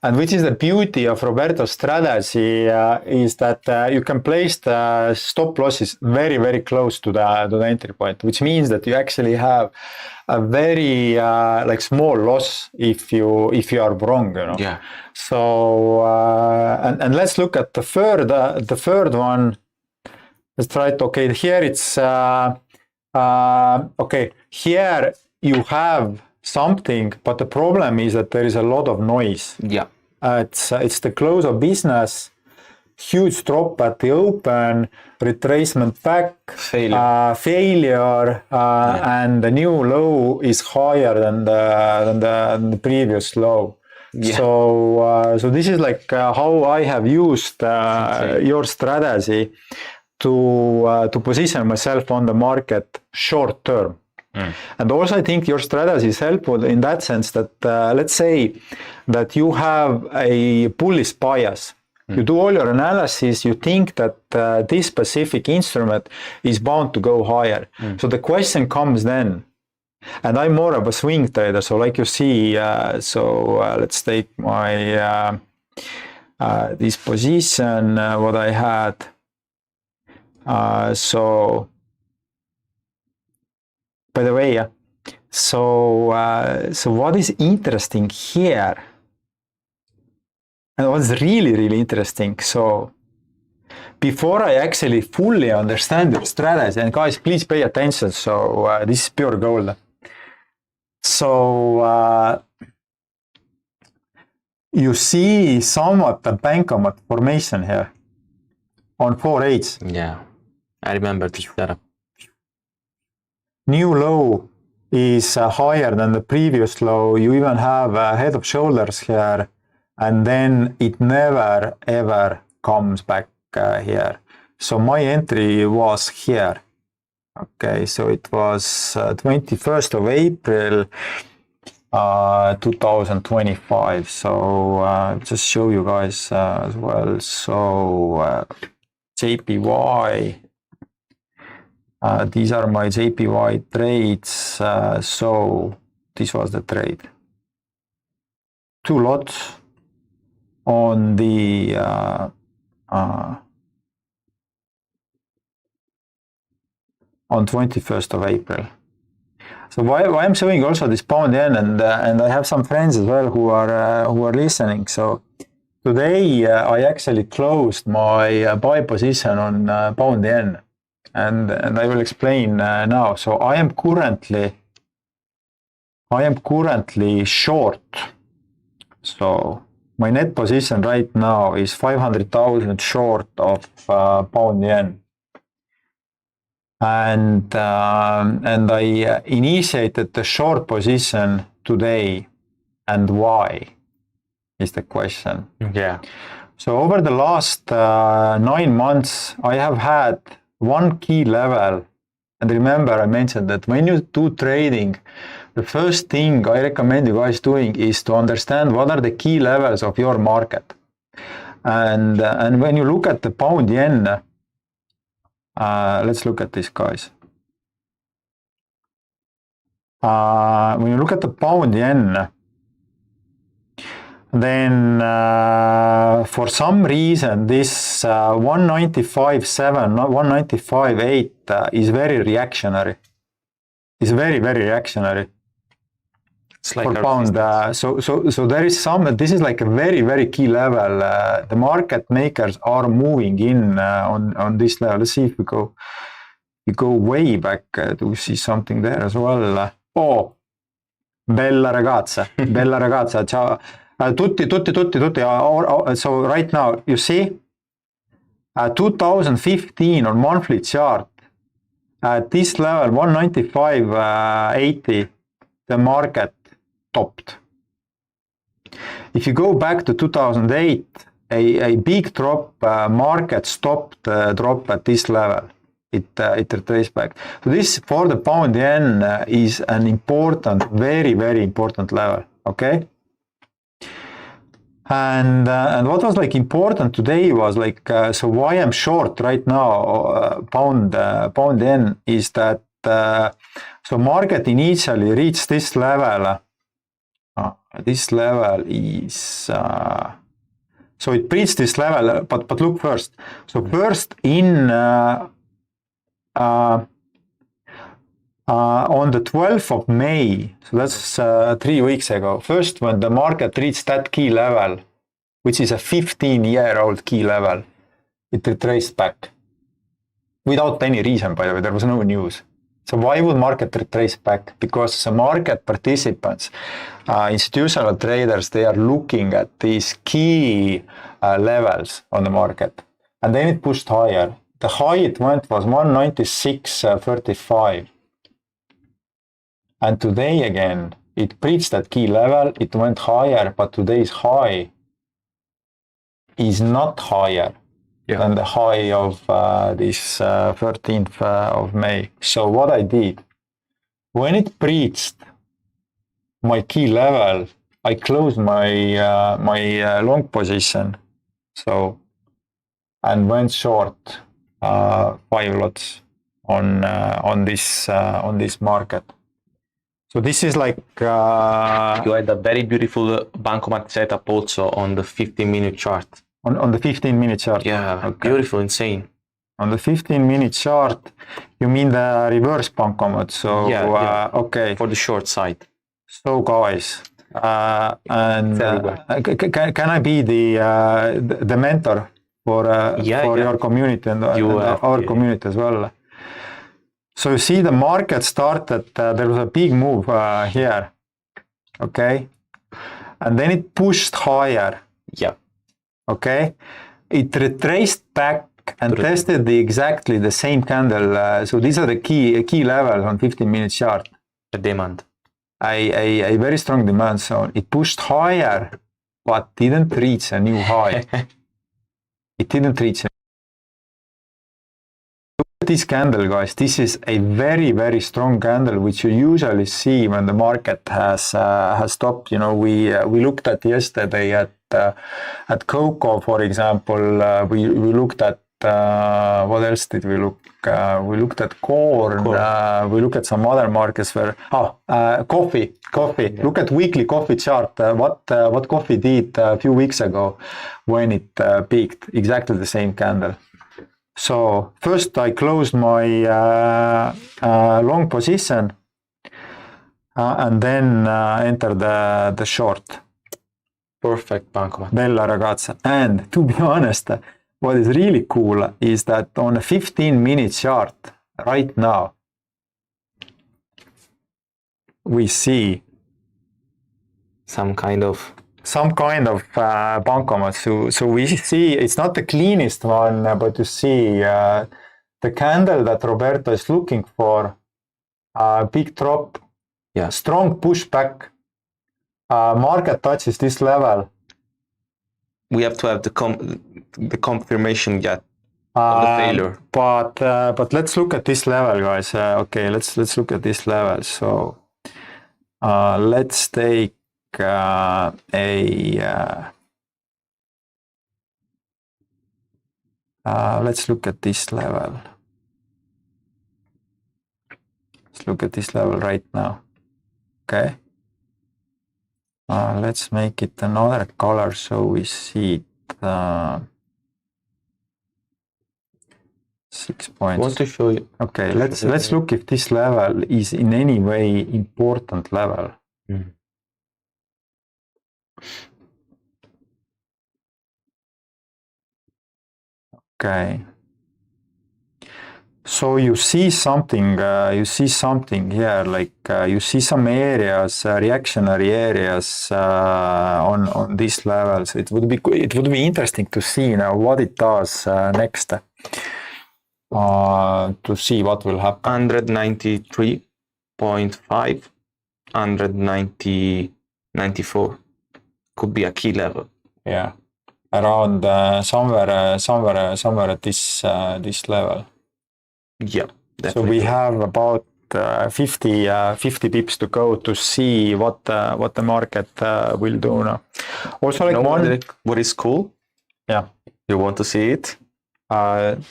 And which is the beauty of Roberto's strategy is that you can place the stop losses very, very close to the entry point, which means that you actually have a very like small loss if you are wrong, you know. Yeah. So and let's look at the third one. Let's try it. Okay, here it's okay. Here you have something, but the problem is that there is a lot of noise. Yeah. It's the close of business, huge drop at the open, retracement back, failure, and the new low is higher than the previous low. Yeah. So this is like how I have used your strategy to position myself on the market short term. And also I think your strategy is helpful in that sense that let's say that you have a bullish bias. You do all your analysis, you think that this specific instrument is bound to go higher. So the question comes then, and I'm more of a swing trader, so like you see, let's take my this position, what I had. So by the way, so what is interesting here, and what's really, really interesting, so before I actually fully understand your strategy, and guys, please pay attention, so this is pure gold. So you see somewhat the bankomat formation here on 4H. Yeah, I remember this setup. New low is higher than the previous low. You even have a head of shoulders here, and then it never ever comes back here. So my entry was here. Okay, so it was 21st of April 2025. So just show you guys as well. So JPY. These are my JPY trades. So this was the trade. 2 lots on the on 21st of April. So why I'm showing also this pound yen, and I have some friends as well who are listening. So today I actually closed my buy position on pound yen. And I will explain now. So I am currently short. So my net position right now is 500,000 short of pound yen. And I initiated the short position today. And why is the question? Yeah. So over the last 9 months, I have had one key level. And remember, I mentioned that when you do trading, the first thing I recommend you guys doing is to understand what are the key levels of your market. And when you look at the pound yen, let's look at this, guys. When you look at the pound yen, then for some reason this 195.7, 195.8 is very reactionary. It's very, very reactionary. It's like for pound. So there is some. This is like a very, very key level. The market makers are moving in on this level. Let's see if we go way back. Do we see something there as well? Oh, bella ragazza, bella ragazza. Ciao. Tutti. So right now, you see, 2015 on monthly chart, at this level, 195.80, the market topped. If you go back to 2008, a big drop, market stopped drop at this level. It retraced back. So this, for the pound yen, is an important, very, very important level, okay? And what was like important today was like, so why I'm short right now, pound yen, is that so market initially reached this level this level is so it breached this level, but look first. So first in on the 12th of May, so that's 3 weeks ago, first when the market reached that key level, which is a 15-year-old key level, it retraced back without any reason, by the way, there was no news. So why would market retrace back? Because the market participants, institutional traders, they are looking at these key levels on the market. And then it pushed higher. The high it went was 196.35. And today again, it breached that key level, it went higher, but today's high is not higher than the high of this 13th of May. So what I did, when it breached my key level, I closed my long position, so and went short 5 lots on this market. So this is like you had a very beautiful bankomat setup also on the 15-minute chart. On the 15-minute chart. Yeah, okay. Beautiful, insane. On the 15-minute chart, you mean the reverse bankomat? So yeah. Okay. For the short side. So guys, and can I be the mentor for your community and our community as well? So you see, the market started. There was a big move here, okay, and then it pushed higher. Yeah. Okay, it retraced back and tested exactly the same candle. So these are the key levels on 15-minute chart. The demand. A very strong demand zone. It pushed higher, but didn't reach a new high. It didn't reach. Look at this candle, guys. This is a very, very strong candle, which you usually see when the market has stopped. You know, we looked at yesterday at cocoa, for example. We looked at what else did we look? We looked at corn. We looked at some other markets where coffee. Yeah. Look at weekly coffee chart. What coffee did a few weeks ago when it peaked? Exactly the same candle. So first I closed my long position and then entered the short. Perfect, Banco. Bella ragazza. And to be honest, what is really cool is that on a 15-minute chart right now, we see some kind of bankomat. So we see it's not the cleanest one, but you see the candle that Roberto is looking for, big drop, strong pushback, market touches this level. We have to have the confirmation yet of the failure. But let's look at this level, guys. Okay, let's look at this level. So let's take let's look at this level. Let's look at this level right now. Okay. Let's make it another color so we see it. 6 points. I want to show you. Okay, let's look if this level is in any way important level. Okay. So you see something here, like you see some areas, reactionary areas on these levels. It would be interesting to see now what it does next. To see what will happen. 193.5, 194 could be a key level. Yeah, around somewhere at this level. Yeah, definitely. So we have about 50 pips to go to see what the market will do now. Also, like what is cool? Yeah, you want to see it?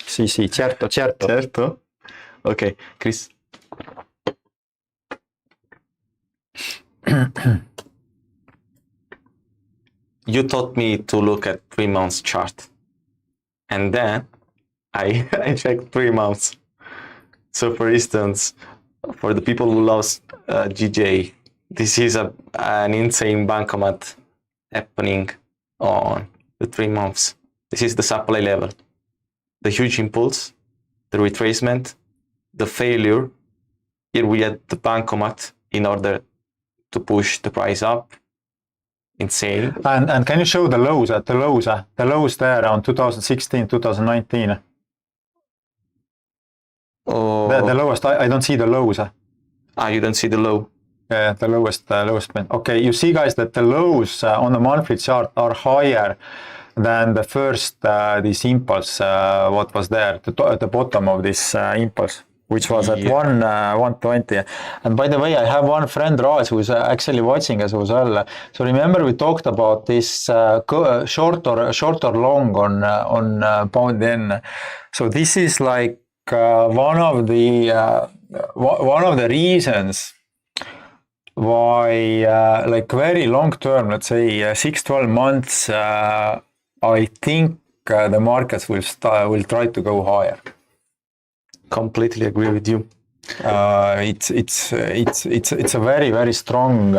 Sì, certo. Okay, Chris. you taught me to look at 3 months chart, and then I I checked 3 months. So for instance, for the people who lost GJ, this is an insane bankomat happening on the 3 months. This is the supply level, the huge impulse, the retracement, the failure. Here we had the bankomat in order to push the price up. Insane. And can you show the lows the lows there around 2016, 2019? Oh, The lowest, I don't see the lows. you don't see the low. Yeah, the lowest point. Okay, you see guys that the lows on the monthly chart are higher than the first, this impulse, what was there at the bottom of this impulse, which was at 120. And by the way, I have one friend, Raj, who's actually watching us as well. So remember we talked about this short or long on pound yen. So this is like one of the reasons why like very long term, let's say 6-12 months, I think the markets will try to go higher. Completely agree with you. It's a very, very strong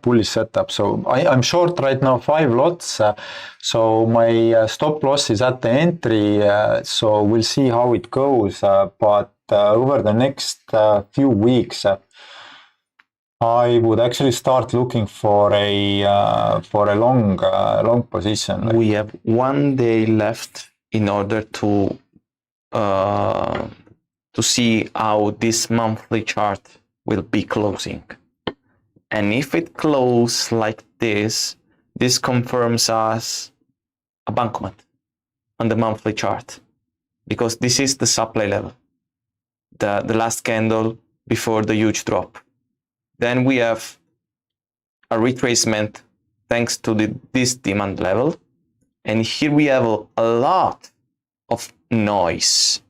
bullish setup. So I'm short right now 5 lots. So my stop loss is at the entry. So we'll see how it goes. But over the next few weeks, I would actually start looking for a long position. We have 1 day left in order to see how this monthly chart will be closing. And if it closes like this confirms us a bankomat on the monthly chart, because this is the supply level, the last candle before the huge drop. Then we have a retracement thanks to this demand level. And here we have a lot of noise.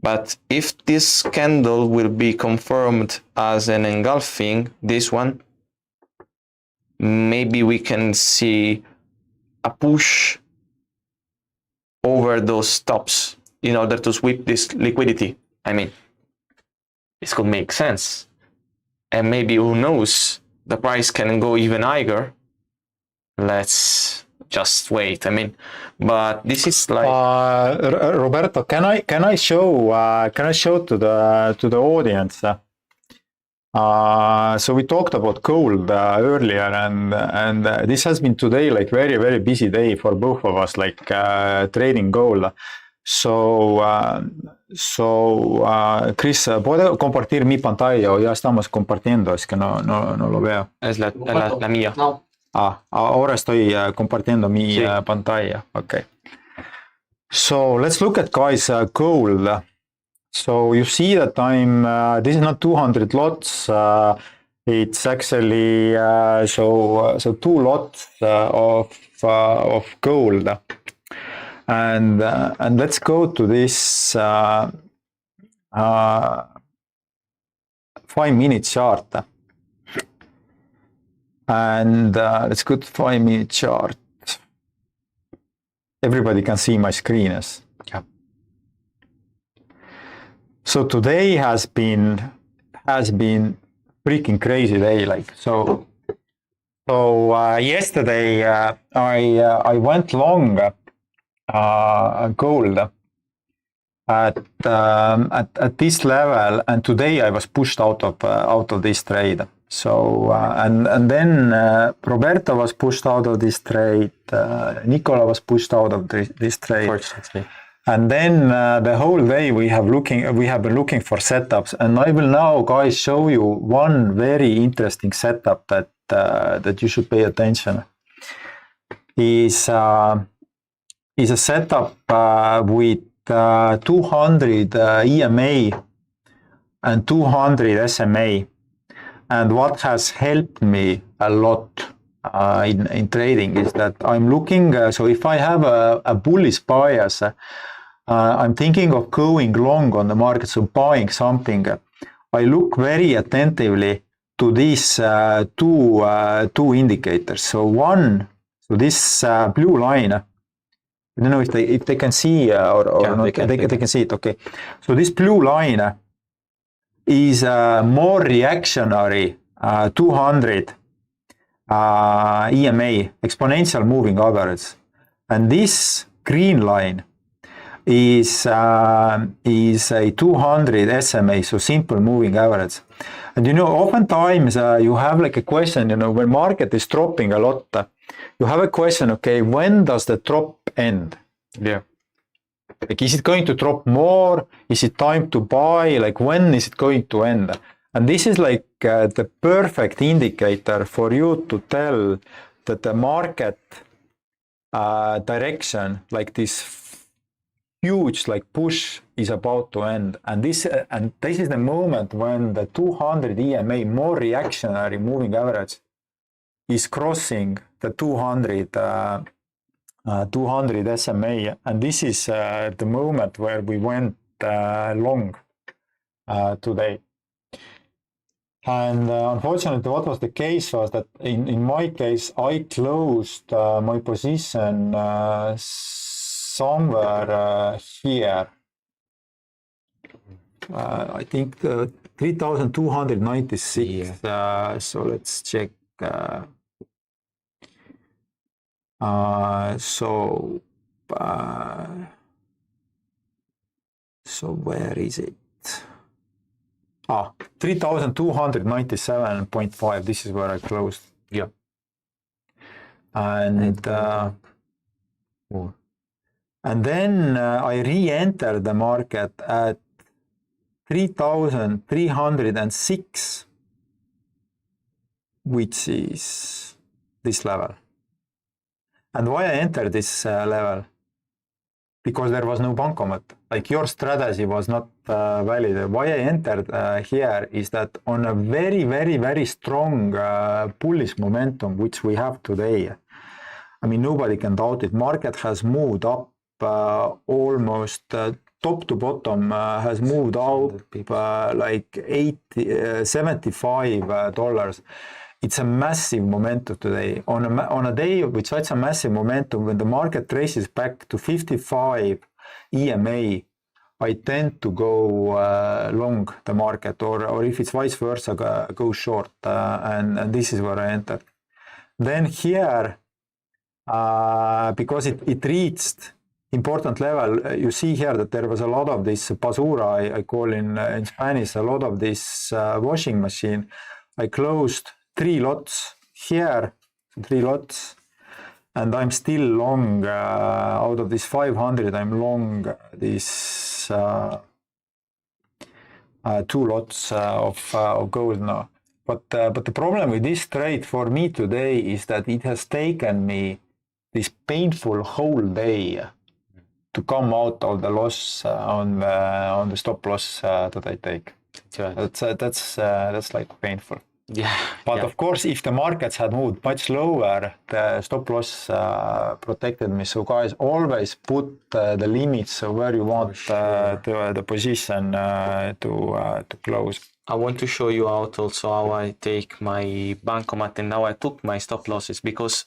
But if this candle will be confirmed as an engulfing, this one, maybe we can see a push over those stops in order to sweep this liquidity. This could make sense. And maybe, who knows, the price can go even higher. Let's just wait. But this is like Roberto, can I show to the audience? So we talked about gold earlier, and this has been today like very, very busy day for both of us, like trading gold. So Chris, ¿puedo compartir mi pantalla o ya estamos compartiendo? Es que no lo veo. Es la mía. No. Ahora estoy compartiendo mi pantalla. Okay. So let's look at, guys, gold. So you see that this is not 200 lots. It's actually so 2 lots of gold. And let's go to this 5-minute chart. And let's go to 5-minute chart. Everybody can see my screen. Yes? Yeah. So today has been freaking crazy day. Like so yesterday I went long gold at this level, and today I was pushed out of this trade. So and then Roberto was pushed out of this trade. Nicola was pushed out of this trade. Unfortunately. And then the whole day we have been looking for setups, and I will now, guys, show you one very interesting setup that you should pay attention. Is a setup with 200 EMA and 200 SMA. And what has helped me a lot in trading is that I'm looking, so if I have a bullish bias, I'm thinking of going long on the market, so buying something. I look very attentively to these two indicators. So one So this blue line, I don't know if they can see or Yeah, not. They can see it. Okay. So this blue line is more reactionary 200 EMA, exponential moving average, and this green line is a 200 SMA, so simple moving average. And oftentimes you have like a question, when market is dropping a lot, you have a question, okay, when does the drop end? Yeah. Like, is it going to drop more? Is it time to buy? Like, when is it going to end? And this is like the perfect indicator for you to tell that the market direction, like this huge like push, is about to end. And this is the moment when the 200 EMA, more reactionary moving average, is crossing the 200 SMA, and this is the moment where we went long today. And unfortunately, what was the case was that in my case, I closed my position somewhere here. I think 3,296. So let's check. So where is it? 3,297.5. This is where I closed. Yeah. And then I re-entered the market at 3,306, which is this level. And why I entered this level? Because there was no bankomat. Like, your strategy was not valid. Why I entered here is that on a very, very, very strong bullish momentum, which we have today, I mean, nobody can doubt it. Market has moved up almost top to bottom, has moved out like $75. It's a massive momentum today. On a day with such a massive momentum, when the market traces back to 55 EMA, I tend to go long the market, or if it's vice versa, go short, and this is where I entered. Then here, because it reached important level, you see here that there was a lot of this basura, I call in Spanish, a lot of this washing machine. I closed 3 lots here, 3 lots, and I'm still long out of this 500. I'm long this 2 lots of gold now. But the problem with this trade for me today is that it has taken me this painful whole day to come out of the loss on the stop loss that I take. That's like painful. Yeah. But of course, if the markets had moved much lower, the stop loss protected me. So guys, always put the limits of where you want the position to close. I want to show you out also how I take my bankomat and how I took my stop losses, because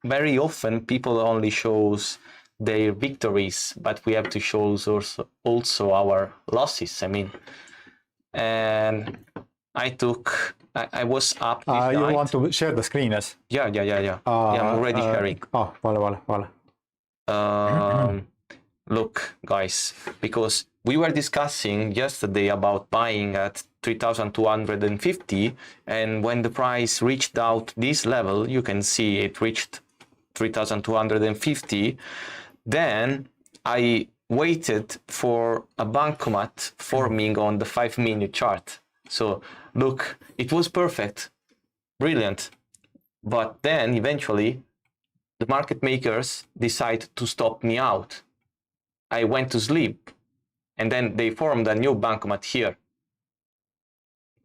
very often people only shows their victories, but we have to show also our losses. I mean, and I was up. You want to share the screen, yes? Yeah. Yeah, I'm already sharing. Vale. Look, guys, because we were discussing yesterday about buying at 3,250, and when the price reached out this level, you can see it reached 3,250. Then I waited for a bankomat forming on the 5-minute chart. So look, it was perfect, brilliant. But then eventually the market makers decided to stop me out. I went to sleep, and then they formed a new bankomat here,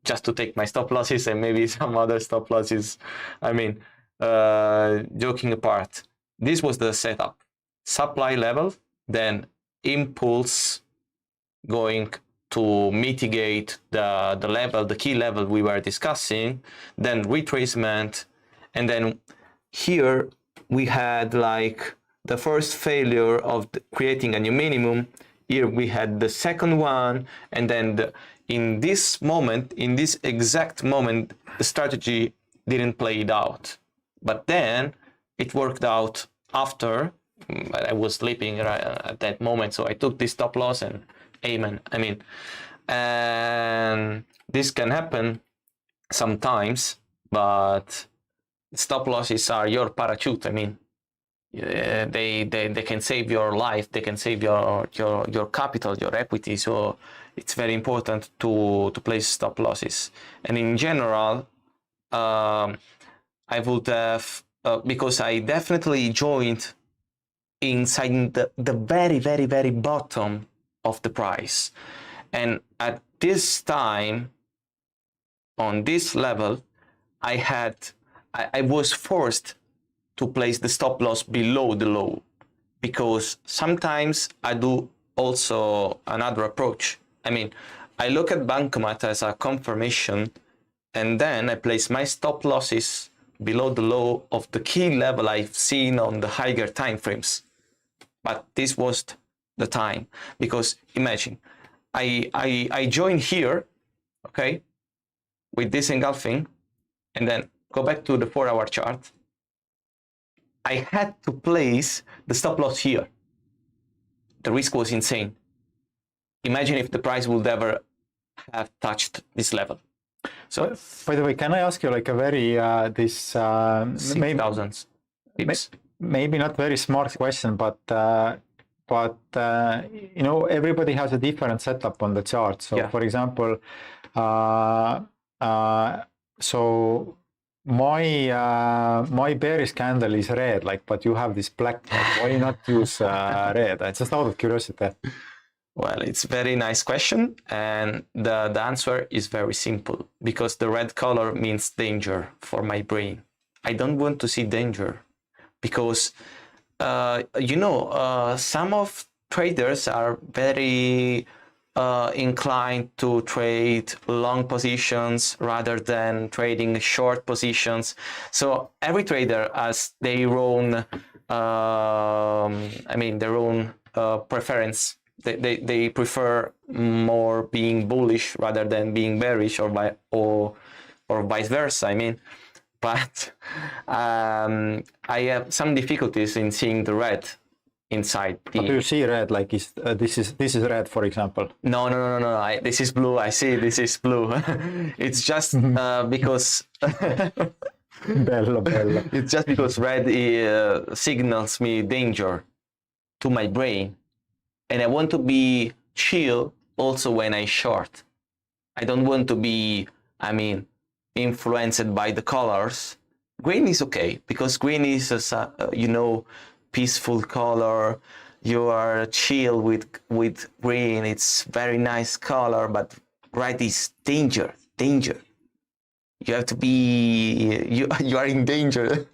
just to take my stop losses and maybe some other stop losses. I mean, joking apart, this was the setup. Supply level, then impulse going to mitigate the level, the key level we were discussing, then retracement, and then here we had like the first failure of creating a new minimum. Here we had the second one, and then in this moment, in this exact moment, the strategy didn't play it out. But then it worked out after. I was sleeping at that moment, so I took this stop loss and amen. I mean, and this can happen sometimes, but stop losses are your parachute. I mean, they can save your life, they can save your capital, your equity. So it's very important to place stop losses. And in general, I would have because I definitely joined inside the very, very, very bottom of the price, and at this time on this level I was forced to place the stop loss below the low, because sometimes I do also another approach. I mean, I look at Bankomat as a confirmation, and then I place my stop losses below the low of the key level I've seen on the higher time frames. But this was the time, because imagine I join here, okay, with this engulfing, and then go back to the 4-hour chart. I had to place the stop loss here. The risk was insane. Imagine if the price would ever have touched this level. So, by the way, can I ask you like a very maybe not very smart question, but you know, everybody has a different setup on the chart. So, yeah. For example, so my bearish candle is red, like, but you have this black. Why not use red? It's just out of curiosity. Well, it's a very nice question, and the answer is very simple, because the red color means danger for my brain. I don't want to see danger, because you know, some of traders are very inclined to trade long positions rather than trading short positions. So every trader has their own, their own preference. They prefer more being bullish rather than being bearish, or vice versa. I mean, but I have some difficulties in seeing the red inside. But do you see red? Like, this is red, for example? No. This is blue. I see this is blue. It's just because. Bello. It's just because red signals me danger to my brain. And I want to be chill also when I short. I don't want to be, influenced by the colors. Green is okay, because green is a, peaceful color. You are chill with green. It's very nice color, but red is danger. You have to be, you are in danger.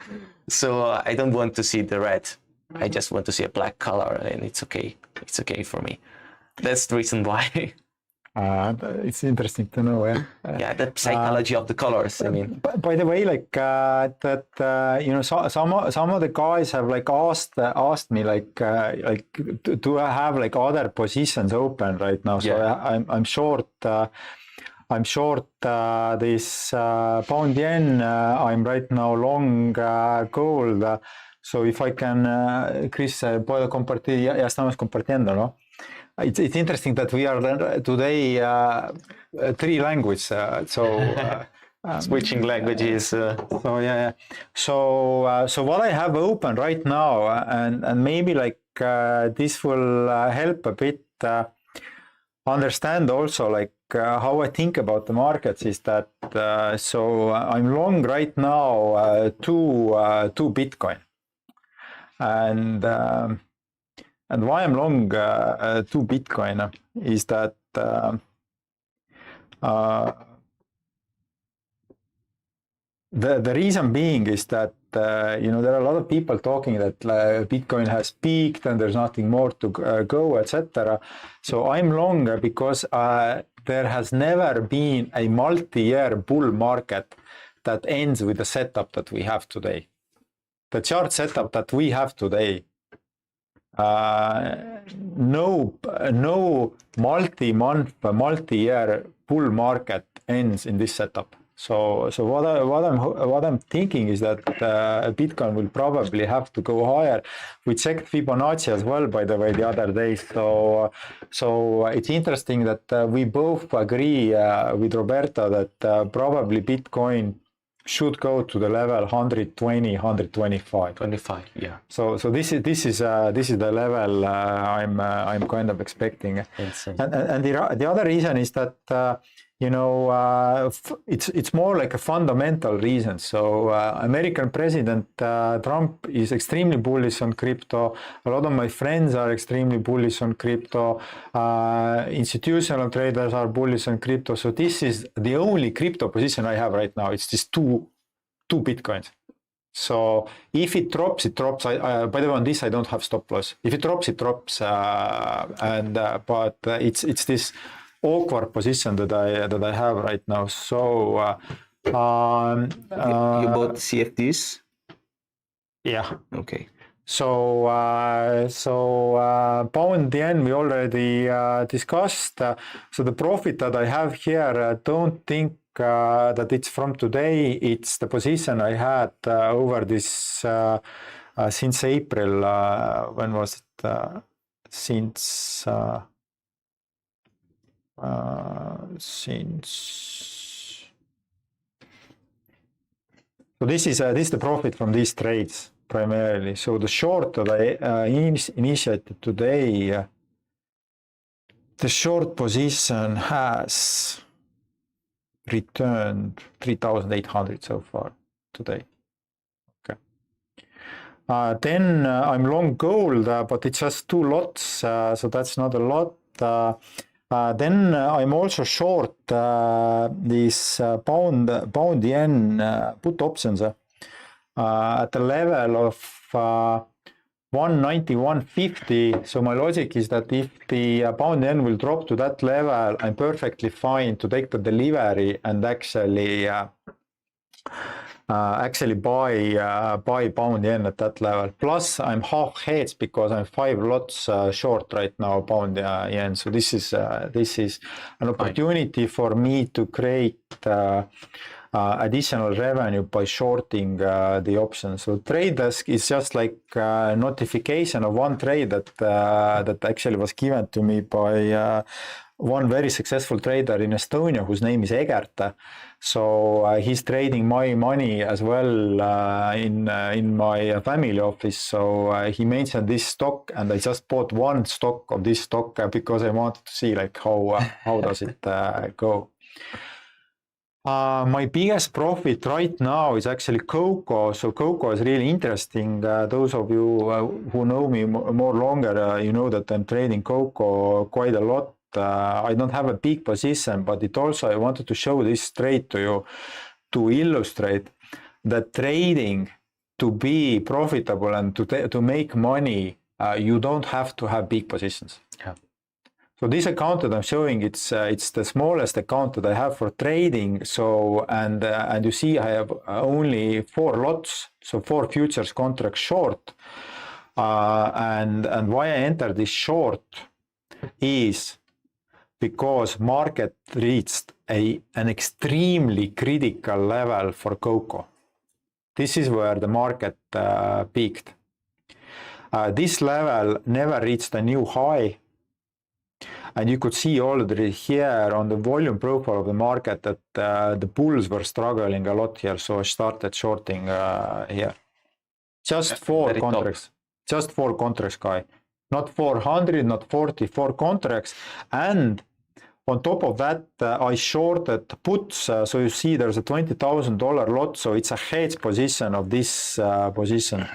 So I don't want to see the red. I just want to see a black color, and it's okay. It's okay for me. That's the reason why. It's interesting to know. Yeah, the psychology of the colors. I mean, by the way, like some of the guys have like asked me like do I have like other positions open right now? So yeah. I'm short. I'm short this pound yen. I'm right now long gold. So if I can, Chris, puedo compartir, ya estamos compartiendo, ¿no? It's interesting that we are today 3 languages, so switching languages. So yeah. So what I have open right now, and maybe like this will help a bit understand also like how I think about the markets, is that so I'm long right now two Bitcoin. And why I'm long 2 Bitcoin is that the reason being is that there are a lot of people talking that Bitcoin has peaked and there's nothing more to go, etc. So I'm long because there has never been a multi-year bull market that ends with the setup that we have today. the chart setup that we have today, no multi-month, multi-year bull market ends in this setup. So what I'm thinking is that Bitcoin will probably have to go higher. We checked Fibonacci as well, by the way, the other day. So it's interesting that we both agree with Roberto that probably Bitcoin should go to the level 120, 125. 25, yeah. So this is the level I'm kind of expecting. Insane. And the other reason is that it's more like a fundamental reason. So American President Trump is extremely bullish on crypto. A lot of my friends are extremely bullish on crypto. Institutional traders are bullish on crypto. So this is the only crypto position I have right now. It's just two Bitcoins. So if it drops, it drops. By the way, on this I don't have stop loss. If it drops, it drops. But it's this awkward position that I have right now. So you bought CFDs? Yeah. Okay. So pound yen we already discussed. So the profit that I have here, don't think that it's from today. It's the position I had over this since April. When was it? Since so this is the profit from these trades primarily. So the short that I initiated today, the short position has returned 3,800 so far today. Okay. Then I'm long gold, but it's just 2 lots, so that's not a lot. Then I'm also short these pound yen put options at the level of 191.50. So my logic is that if the pound yen will drop to that level, I'm perfectly fine to take the delivery and actually buy pound yen at that level. Plus I'm half hedged because I'm 5 lots short right now pound yen. So this is an opportunity for me to create additional revenue by shorting the option. So trade desk is just like a notification of one trade that actually was given to me by one very successful trader in Estonia whose name is Egert. So he's trading my money as well in my family office. So he mentioned this stock, and I just bought one stock of this stock because I wanted to see like how does it go. My biggest profit right now is actually cocoa. So cocoa is really interesting. Those of you who know me more longer, you know that I'm trading cocoa quite a lot. I don't have a big position, but it also, I wanted to show this trade to you to illustrate that trading to be profitable and to make money, you don't have to have big positions. Yeah. So this account that I'm showing, it's the smallest account that I have for trading. So and you see I have only 4 lots, so 4 futures contracts short. And why I entered this short is because market reached an extremely critical level for cocoa. This is where the market peaked. This level never reached a new high. And you could see already here on the volume profile of the market that the bulls were struggling a lot here. So I started shorting here. Just 4 contracts. Just 4 contracts, guy. Not 400, not 40, 4 contracts. And on top of that, I shorted puts. So you see there's a $20,000 lot. So it's a hedge position of this position.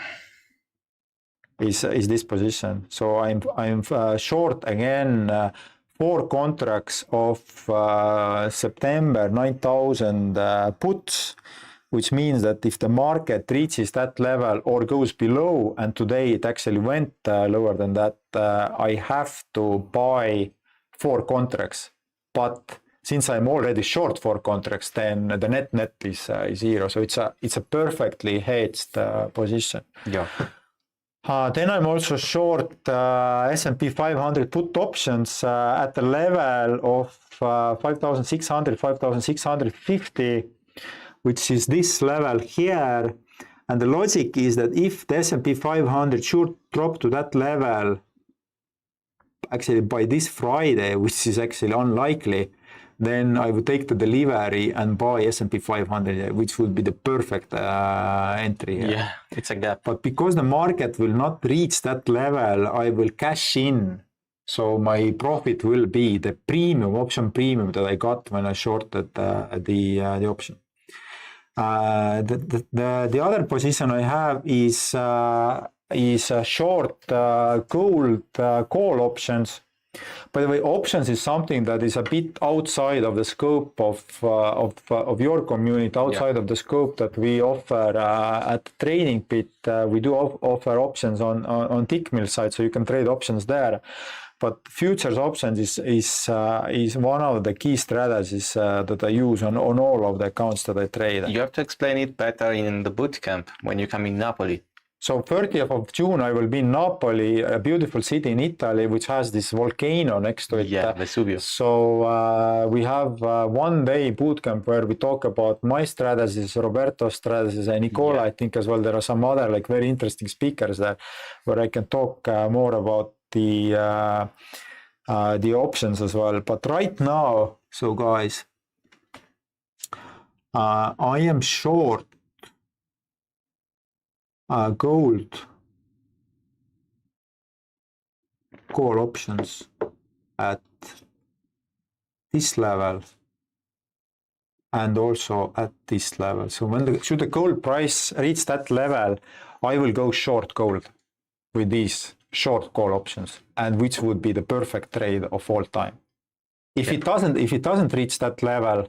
Is this position. So I'm short again 4 contracts of September 9,000 puts, which means that if the market reaches that level or goes below, and today it actually went lower than that, I have to buy 4 contracts. But since I'm already short 4 contracts, then the net is 0. So it's a perfectly hedged position. Yeah. Then I'm also short S&P 500 put options at the level of 5,600, 5,650, which is this level here. And the logic is that if the S&P 500 should drop to that level, actually by this Friday, which is actually unlikely, then I would take the delivery and buy S&P 500, which would be the perfect entry. Yeah, it's a gap. But because the market will not reach that level, I will cash in. So my profit will be the premium, option premium that I got when I shorted the option. The other position I have is short gold call options. By the way, options is something that is a bit outside of the scope of your community, outside of the scope that we offer at Trading Pit. We do offer options on Tickmill side, so you can trade options there. But futures options is one of the key strategies that I use on all of the accounts that I trade. You have to explain it better in the bootcamp when you come in Napoli. So 30th of June, I will be in Napoli, a beautiful city in Italy, which has this volcano next to it. Yeah, Vesuvio. So we have 1 day bootcamp where we talk about my strategies, Roberto's strategies, and Nicola, I think as well. There are some other like very interesting speakers there where I can talk more about the options as well. But right now, so guys, I am short gold call options at this level and also at this level. So when should the gold price reach that level, I will go short gold with these short call options, and which would be the perfect trade of all time. If it doesn't reach that level,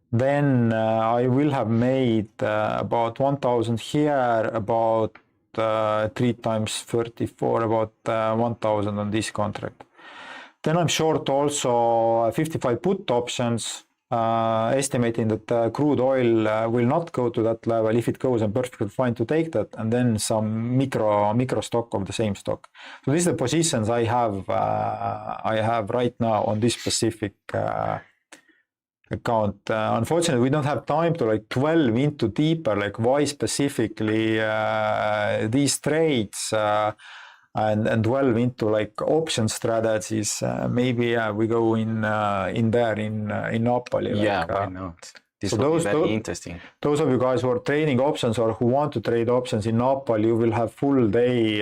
then I will have made about 1,000 here, about 3 times 34, about 1,000 on this contract. Then I'm short also 55 put options, estimating that crude oil will not go to that level. If it goes, I'm perfectly fine to take that, and then some micro stock of the same stock. So these are the positions I have right now on this specific account. Unfortunately, we don't have time to like delve into deeper, like why specifically these trades and delve into like option strategies. Maybe we go in there in Napoli. Yeah, like, why not? This so will be very interesting. Those of you guys who are trading options or who want to trade options in Napoli, you will have full day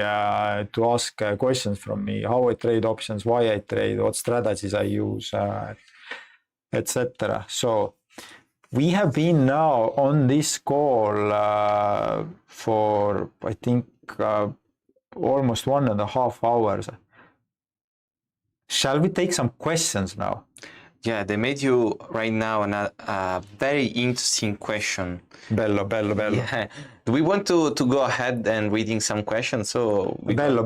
to ask questions from me. How I trade options, why I trade, what strategies I use, etc. So we have been now on this call for I think almost 1.5 hours. Shall we take some questions now? Yeah, they made you right now a very interesting question. Bello. Yeah. Do we want to go ahead and reading some questions? So bello,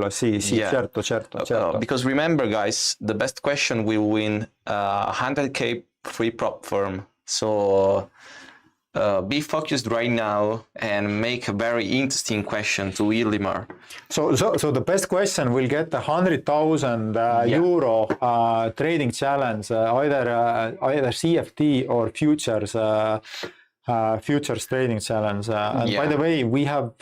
sì, yeah. certo. Because remember, guys, the best question will win 100k free prop firm. So be focused right now and make a very interesting question to Illimar. So the best question will get 100,000 euro trading challenge, either CFD or futures trading challenge. And by the way, we have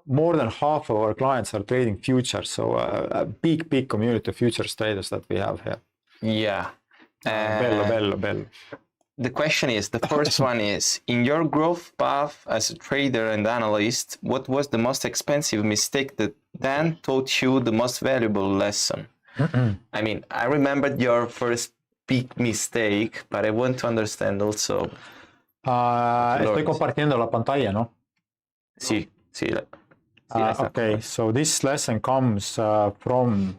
more than half of our clients are trading futures. So a big community of futures traders that we have here. Yeah. Bello. The question is, the first one is, in your growth path as a trader and analyst, what was the most expensive mistake that then taught you the most valuable lesson? I mean, I remembered your first big mistake, but I want to understand also. Estoy compartiendo la pantalla, ¿no? Sí. Okay, so this lesson comes from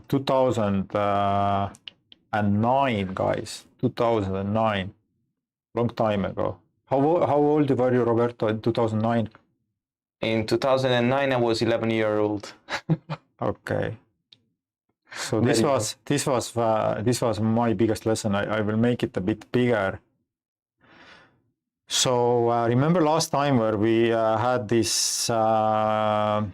2009, guys. 2009, long time ago. How old were you, Roberto, in 2009? In 2009, I was 11 years old. Okay. So this was my biggest lesson. I will make it a bit bigger. So remember last time where we had this live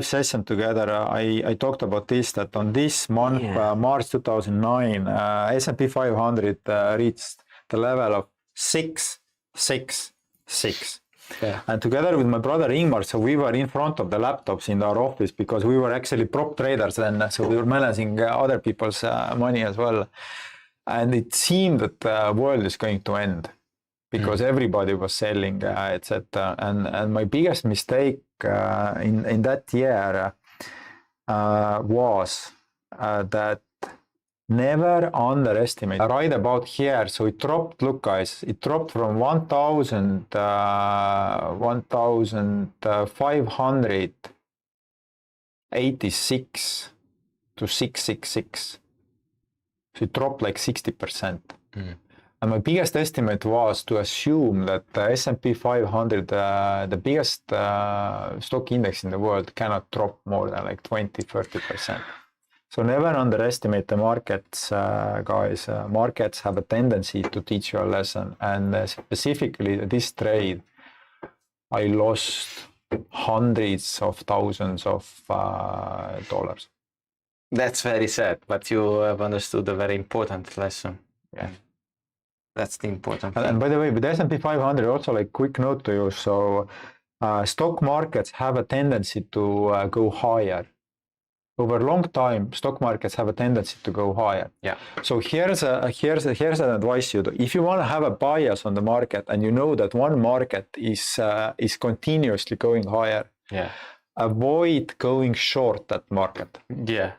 session together, I talked about this, that on this month, March 2009, S&P 500 reached the level of 666. Yeah. And together with my brother Illimar, so we were in front of the laptops in our office because we were actually prop traders then, so we were managing other people's money as well. And it seemed that the world is going to end because everybody was selling, etc. And my biggest mistake in that year was that never underestimate. Right about here, so it dropped, look guys, it dropped from 1,586 to 666. So it dropped like 60%. And my biggest estimate was to assume that the S&P 500, the biggest stock index in the world, cannot drop more than like 20-30%. So never underestimate the markets, guys. Markets have a tendency to teach you a lesson. And specifically this trade, I lost hundreds of thousands of dollars. That's very sad, but you have understood a very important lesson. Yeah. That's the important thing. And by the way, with S&P 500, also like quick note to you. So stock markets have a tendency to go higher. Over a long time, stock markets have a tendency to go higher. Yeah. So here's an advice you do. If you want to have a bias on the market and you know that one market is continuously going higher, avoid going short that market. Yeah.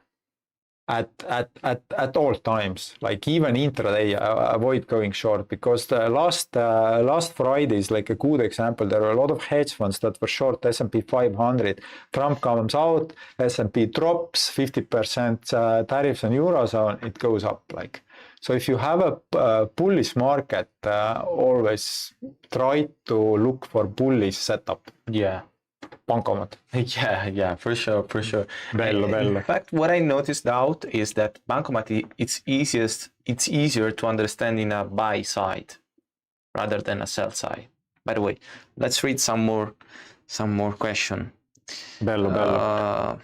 At all times, like even intraday, avoid going short, because the last Friday is like a good example. There were a lot of hedge funds that were short S&P 500. Trump comes out, S&P drops 50% tariffs on Eurozone, it goes up. Like, so if you have a bullish market, always try to look for bullish setup. Yeah. Bancomat. Yeah, for sure. Bello. In fact, what I noticed out is that Bancomat, it's easier to understand in a buy side rather than a sell side. By the way, let's read some more question. Bello.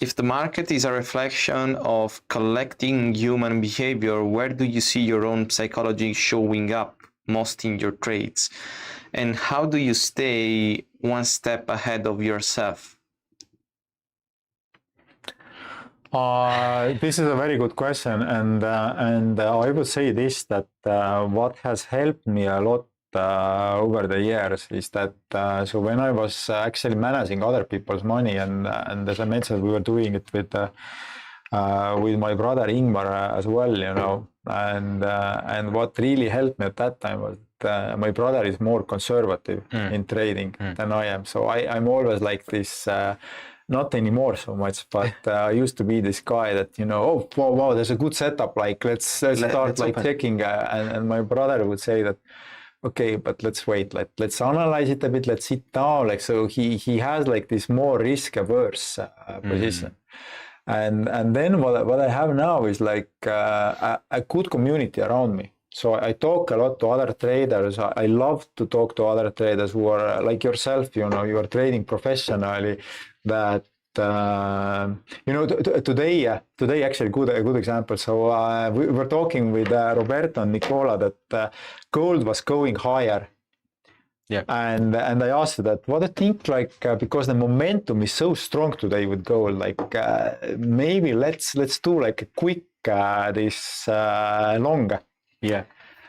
If the market is a reflection of collecting human behavior, where do you see your own psychology showing up most in your trades? And how do you stay one step ahead of yourself? This is a very good question, and I would say this, that what has helped me a lot over the years is that so when I was actually managing other people's money, and as I mentioned, we were doing it with my brother Illimar as well, you know, and what really helped me at that time was my brother is more conservative in trading than I am. So I'm always like this, not anymore so much, but I used to be this guy that, you know, oh, wow, there's a good setup, like let's start like checking, and my brother would say that, okay, but let's wait, let's analyze it a bit, let's sit down, like, so he has like this more risk averse position. And then what I have now is like a good community around me. So I talk a lot to other traders. I love to talk to other traders who are like yourself, you know, you are trading professionally. That, you know, today actually a good example. So we were talking with Roberto and Nicola that gold was going higher. Yeah. And I asked that, what do you think, like, because the momentum is so strong today with gold, like maybe let's do like a quick this long. Yeah.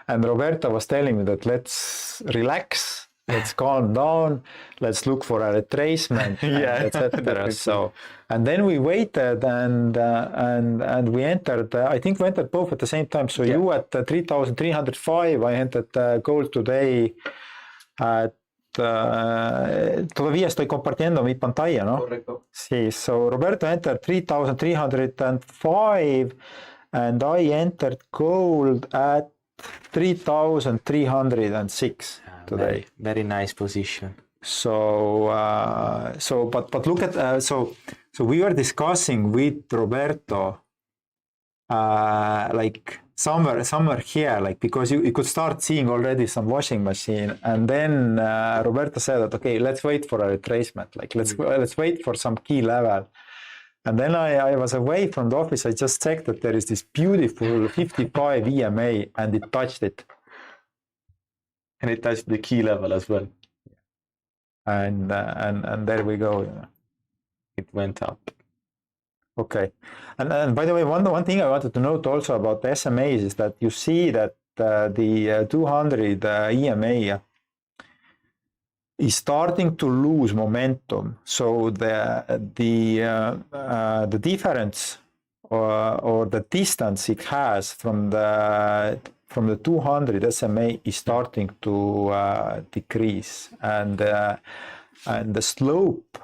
And Roberto was telling me that let's relax, let's calm down, let's look for a retracement, etc. So, and then we waited and we entered. I think we entered both at the same time. So you at 3,305, I entered gold today. Todavía estoy compartiendo mi pantalla, ¿no? Correcto. Sí, so Roberto entered 3,305 and I entered gold at 3,306 today. Very nice position. So but look at so So we were discussing with Roberto, like somewhere here, like because you could start seeing already some washing machine, and then Roberto said that okay, let's wait for a retracement, like let's wait for some key level. And then I was away from the office. I just checked that there is this beautiful 55 EMA, and it touched it. And it touched the key level as well. And there we go. You know. It went up. Okay. And by the way, one thing I wanted to note also about the SMAs is that you see that the 200 EMA is starting to lose momentum. So the difference or the distance it has from the 200 SMA is starting to decrease, and the slope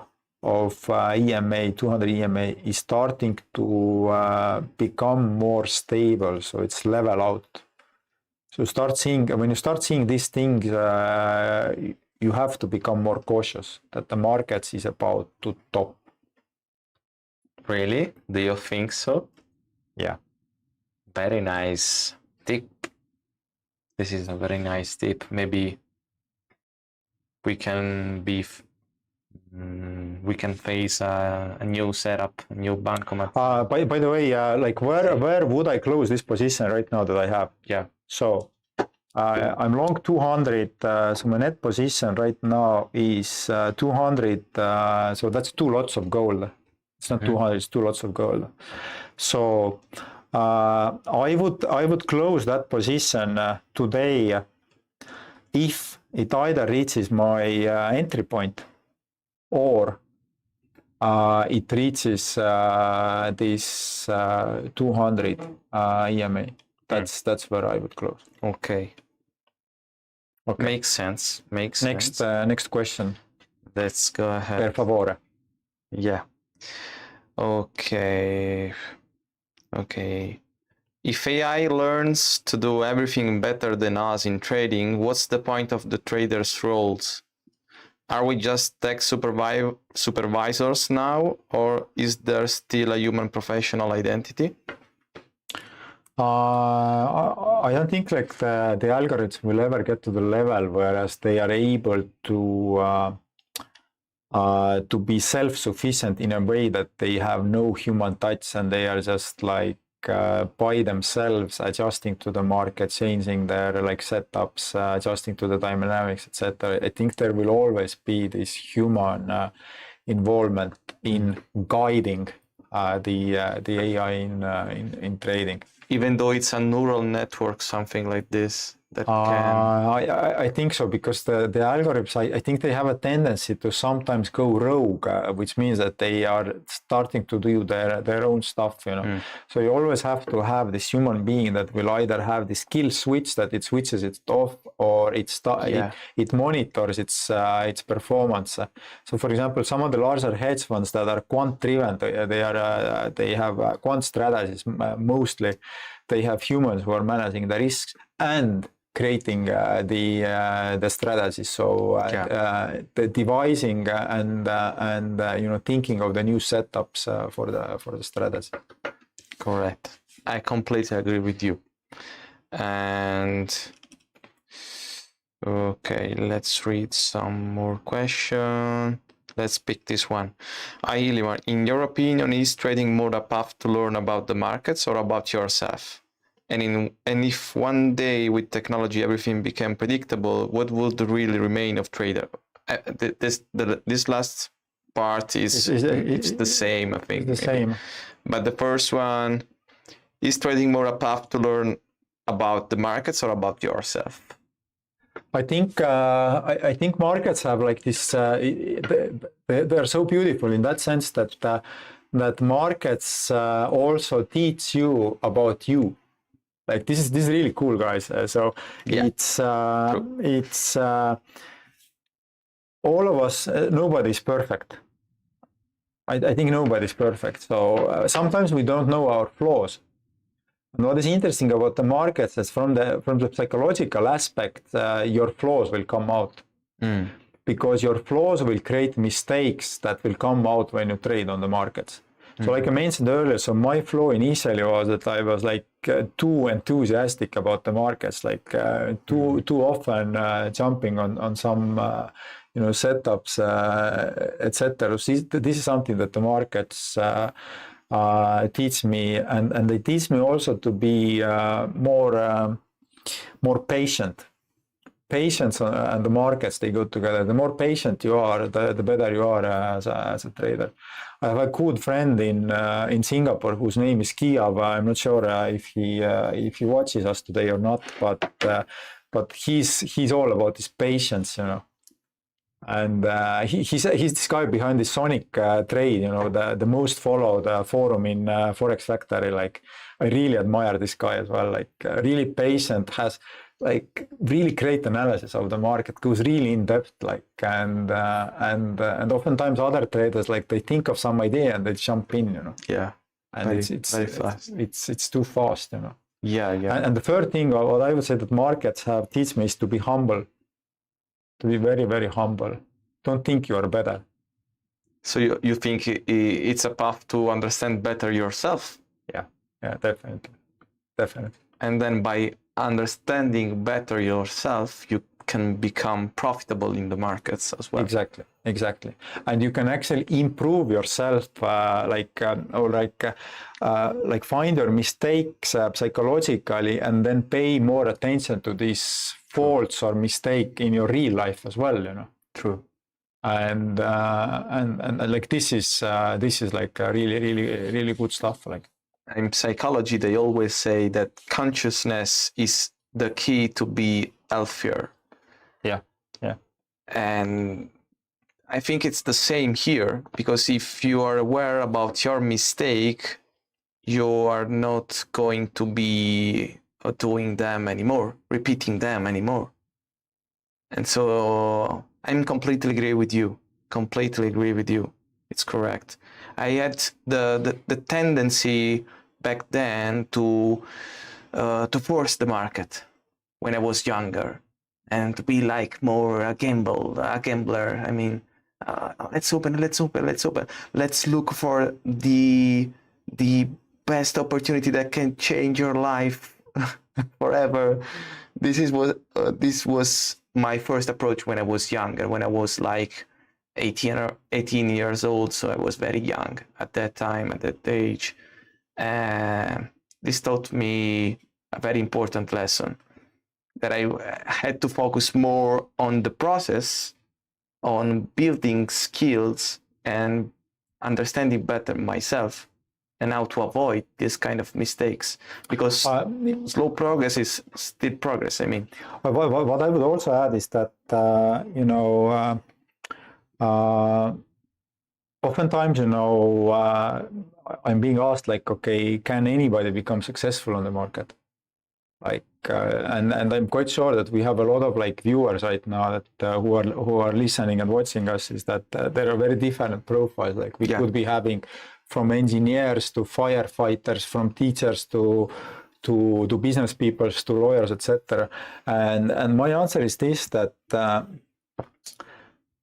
of EMA 200 EMA is starting to become more stable. So it's level out. So when you start seeing these things, you have to become more cautious that the market is about to top. Really? Do you think so? Yeah. Very nice tip. This is a very nice tip. Maybe we can face a new setup, a new bankomat. By the way, like where would I close this position right now that I have? Yeah. So I'm long 200. So my net position right now is 200. So that's 2 lots of gold. It's not 200. It's 2 lots of gold. So I would close that position today if it either reaches my entry point or it reaches this 200 EMA. That's where I would close. Okay. Makes sense. Next question. Let's go ahead. Per favore. Yeah. Okay. If AI learns to do everything better than us in trading, what's the point of the traders' roles? Are we just tech supervisors now, or is there still a human professional identity? I don't think like the algorithms will ever get to the level whereas they are able to be self-sufficient in a way that they have no human touch and they are just like by themselves adjusting to the market, changing their like setups, adjusting to the dynamics, etc. I think there will always be this human involvement in guiding the AI in trading. Even though it's a neural network, something like this that can... I think so, because the algorithms, I think they have a tendency to sometimes go rogue, which means that they are starting to do their own stuff, you know. So you always have to have this human being that will either have the skill switch that it switches it off, or it monitors its performance. So for example, some of the larger hedge funds that are quant driven, they have quant strategies mostly. They have humans who are managing the risks and creating the strategy. So the devising and thinking of the new setups for the strategy. Correct. I completely agree with you. And okay, let's read some more questions. Let's pick this one. Illimar, in your opinion, is trading more a path to learn about the markets or about yourself? And if one day with technology everything became predictable, what would really remain of trader? This last part it's the same, I think. It's the same. But the first one, is trading more a path to learn about the markets or about yourself? I think markets have like this. They're so beautiful in that sense that markets also teach you about you. Like this is really cool, guys. So yeah. It's all of us. Nobody's perfect. I think nobody's perfect. So sometimes we don't know our flaws. And what is interesting about the markets is from the psychological aspect, your flaws will come out. because your flows will create mistakes that will come out when you trade on the markets. So like I mentioned earlier, so my flow initially was that I was like too enthusiastic about the markets, like too often jumping on some setups, etc. So this is something that the markets teach me, and they teach me also to be more patient. Patience and the markets, they go together. The more patient you are, the better you are as a trader. I have a good friend in Singapore whose name is Kiav. I'm not sure if he watches us today or not, but he's all about his patience, And he's this guy behind the Sonic trade, the most followed forum in Forex Factory. Like, I really admire this guy as well. Like, really patient, has like really great analysis of the market, goes really in depth. Like, and oftentimes other traders, like, they think of some idea and they jump in, Yeah. And it's very fast. It's too fast, Yeah. And the third thing, what I would say that markets have teach me is to be humble. To be very, very humble. Don't think you are better. So you think it's a path to understand better yourself? Yeah, definitely. And then by understanding better yourself, you can become profitable in the markets as well. Exactly. And you can actually improve yourself, like find your mistakes psychologically, and then pay more attention to these faults or mistake in your real life as well, True. And like this is like really good stuff. Like, in psychology, they always say that consciousness is the key to be healthier. Yeah. And I think it's the same here, because if you are aware about your mistake, you are not going to be doing them anymore, repeating them anymore. And so I'm completely agree with you. It's correct. I had the tendency back then to force the market when I was younger, and to be like more a gambler. I mean, let's open. Let's look for the best opportunity that can change your life forever. This was my first approach when I was younger, when I was like 18 years old. So I was very young at that time, at that age. And this taught me a very important lesson, that I had to focus more on the process, on building skills and understanding better myself, and how to avoid this kind of mistakes, because slow progress is still progress. I mean, what I would also add is that oftentimes I'm being asked, like, okay, can anybody become successful on the market? Like, and I'm quite sure that we have a lot of like viewers right now that who are listening and watching us, is that there are very different profiles. Like, we could be having from engineers to firefighters, from teachers to business people to lawyers, etc. And my answer is this, that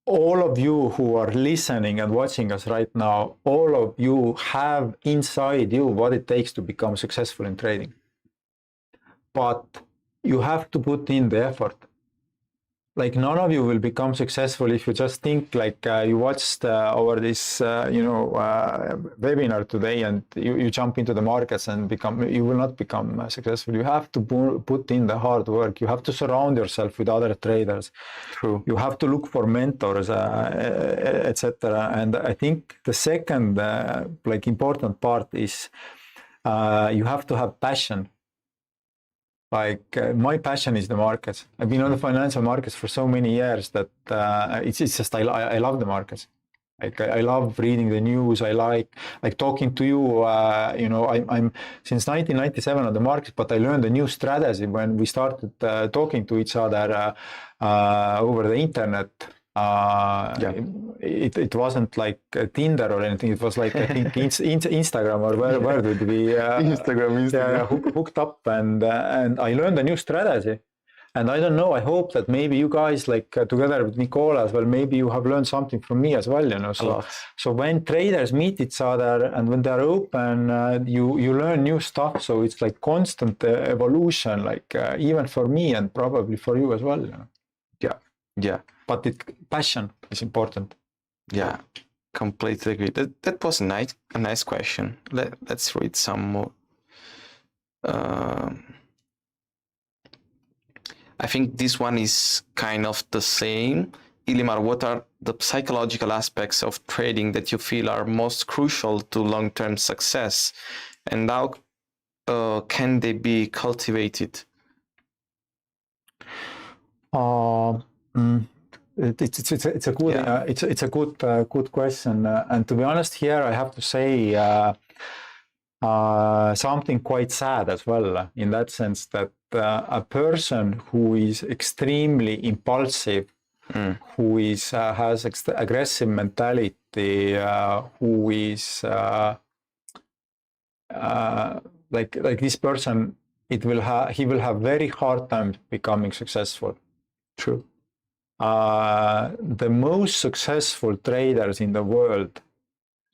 all of you who are listening and watching us right now, all of you have inside you what it takes to become successful in trading. But you have to put in the effort. Like, none of you will become successful if you just think like you watched over this webinar today and you jump into the markets and you will not become successful. You have to put in the hard work. You have to surround yourself with other traders. True. You have to look for mentors, etc. And I think the second like important part is you have to have passion. Like, my passion is the markets. I've been on the financial markets for so many years that it's just I love the markets. Like, I love reading the news. I like talking to you. I'm since 1997 on the markets, but I learned a new strategy when we started talking to each other over the internet. It wasn't like Tinder or anything. It was like, I think Instagram, or where did we Instagram. hooked up, and I learned a new strategy. And I don't know, I hope that maybe you guys, like together with Nicola as well, maybe you have learned something from me as well, you know. A lot. So when traders meet each other and when they're open, you learn new stuff. So it's like constant evolution, like even for me and probably for you as well, you know. Yeah. But passion is important. Yeah, completely agree. That was a nice question. Let's read some more. I think this one is kind of the same. Illimar, what are the psychological aspects of trading that you feel are most crucial to long-term success, and how can they be cultivated? It's a good it's a good question, and to be honest, here I have to say something quite sad as well, in that sense that a person who is extremely impulsive, who is has aggressive mentality, who is like this person, he will have very hard time becoming successful. True. The most successful traders in the world,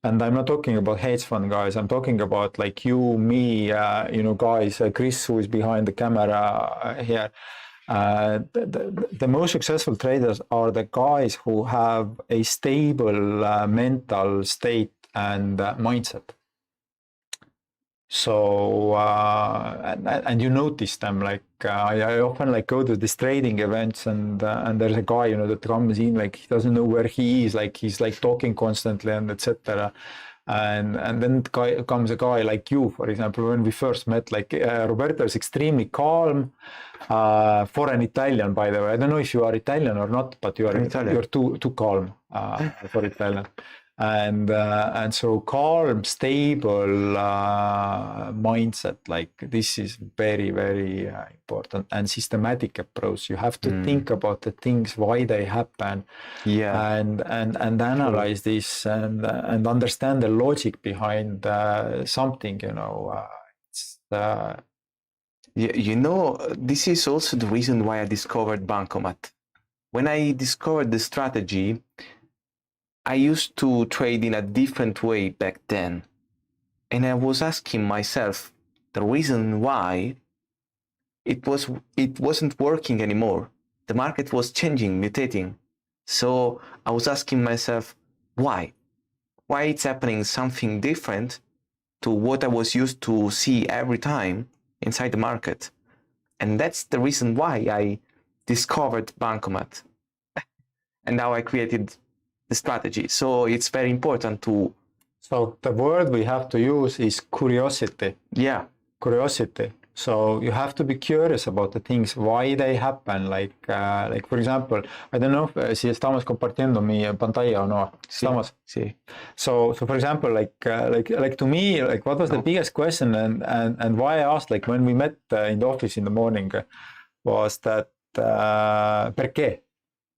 and I'm not talking about hedge fund guys, I'm talking about like you, me, guys, Chris, who is behind the camera here. The most successful traders are the guys who have a stable mental state and mindset. So and you notice them, like I often like go to these trading events, and there's a guy, that comes in, like he doesn't know where he is, like he's like talking constantly and etc. And then comes a guy like you, for example. When we first met, like Roberto is extremely calm, for an Italian, by the way. I don't know if you are Italian or not, but you're too calm for Italian. And so calm, stable mindset, like this is very, very important, and systematic approach. You have to think about the things, why they happen, and analyze this and understand the logic behind something. This is also the reason why I discovered Bancomat. When I discovered the strategy, I used to trade in a different way back then, and I was asking myself the reason why it wasn't working anymore. The market was changing, mutating. So I was asking myself why it's happening something different to what I was used to see every time inside the market. And that's the reason why I discovered Bancomat. And now I created the strategy. So it's very important to... So the word we have to use is curiosity. Yeah. Curiosity. So you have to be curious about the things, why they happen. Like for example, I don't know si estamos compartiendo mi pantalla o no. Estamos. Sí. So for example, like to me, like what was the biggest question and why I asked, like when we met in the office in the morning, was that perché?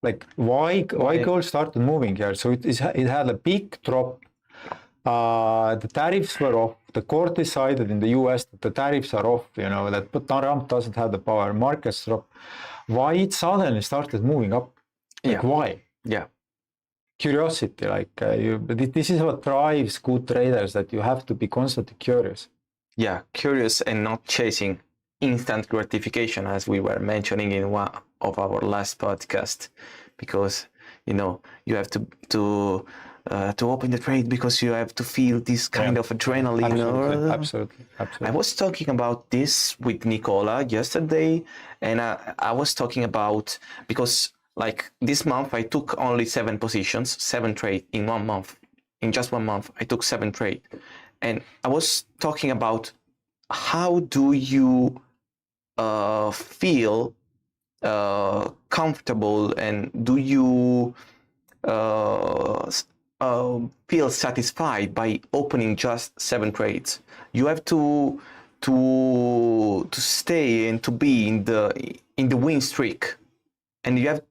Like why gold started moving here? So it had a big drop. The tariffs were off. The court decided in the US that the tariffs are off, that Trump doesn't have the power. Markets drop. Why it suddenly started moving up? Like why? Yeah. Curiosity, like this is what drives good traders, that you have to be constantly curious. Yeah, curious and not chasing instant gratification, as we were mentioning in one of our last podcast, because you have to open the trade because you have to feel this kind of adrenaline. Absolutely. I was talking about this with Nicola yesterday, and I was talking about, because like this month I took only 7 positions, 7 trades in 1 month. In just 1 month, I took 7 trades, and I was talking about how do you feel comfortable, and do you feel satisfied by opening just 7 trades? You have to stay and to be in the win streak, and you have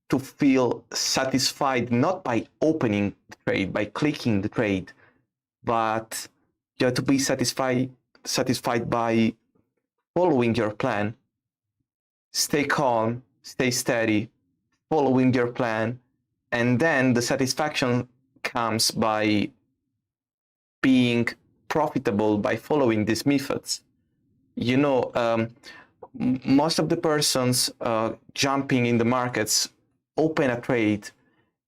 to feel satisfied not by opening the trade, by clicking the trade, but you have to be satisfied by following your plan stay calm, stay steady, following your plan, and then the satisfaction comes by being profitable by following these methods. You know, most of the persons jumping in the markets open a trade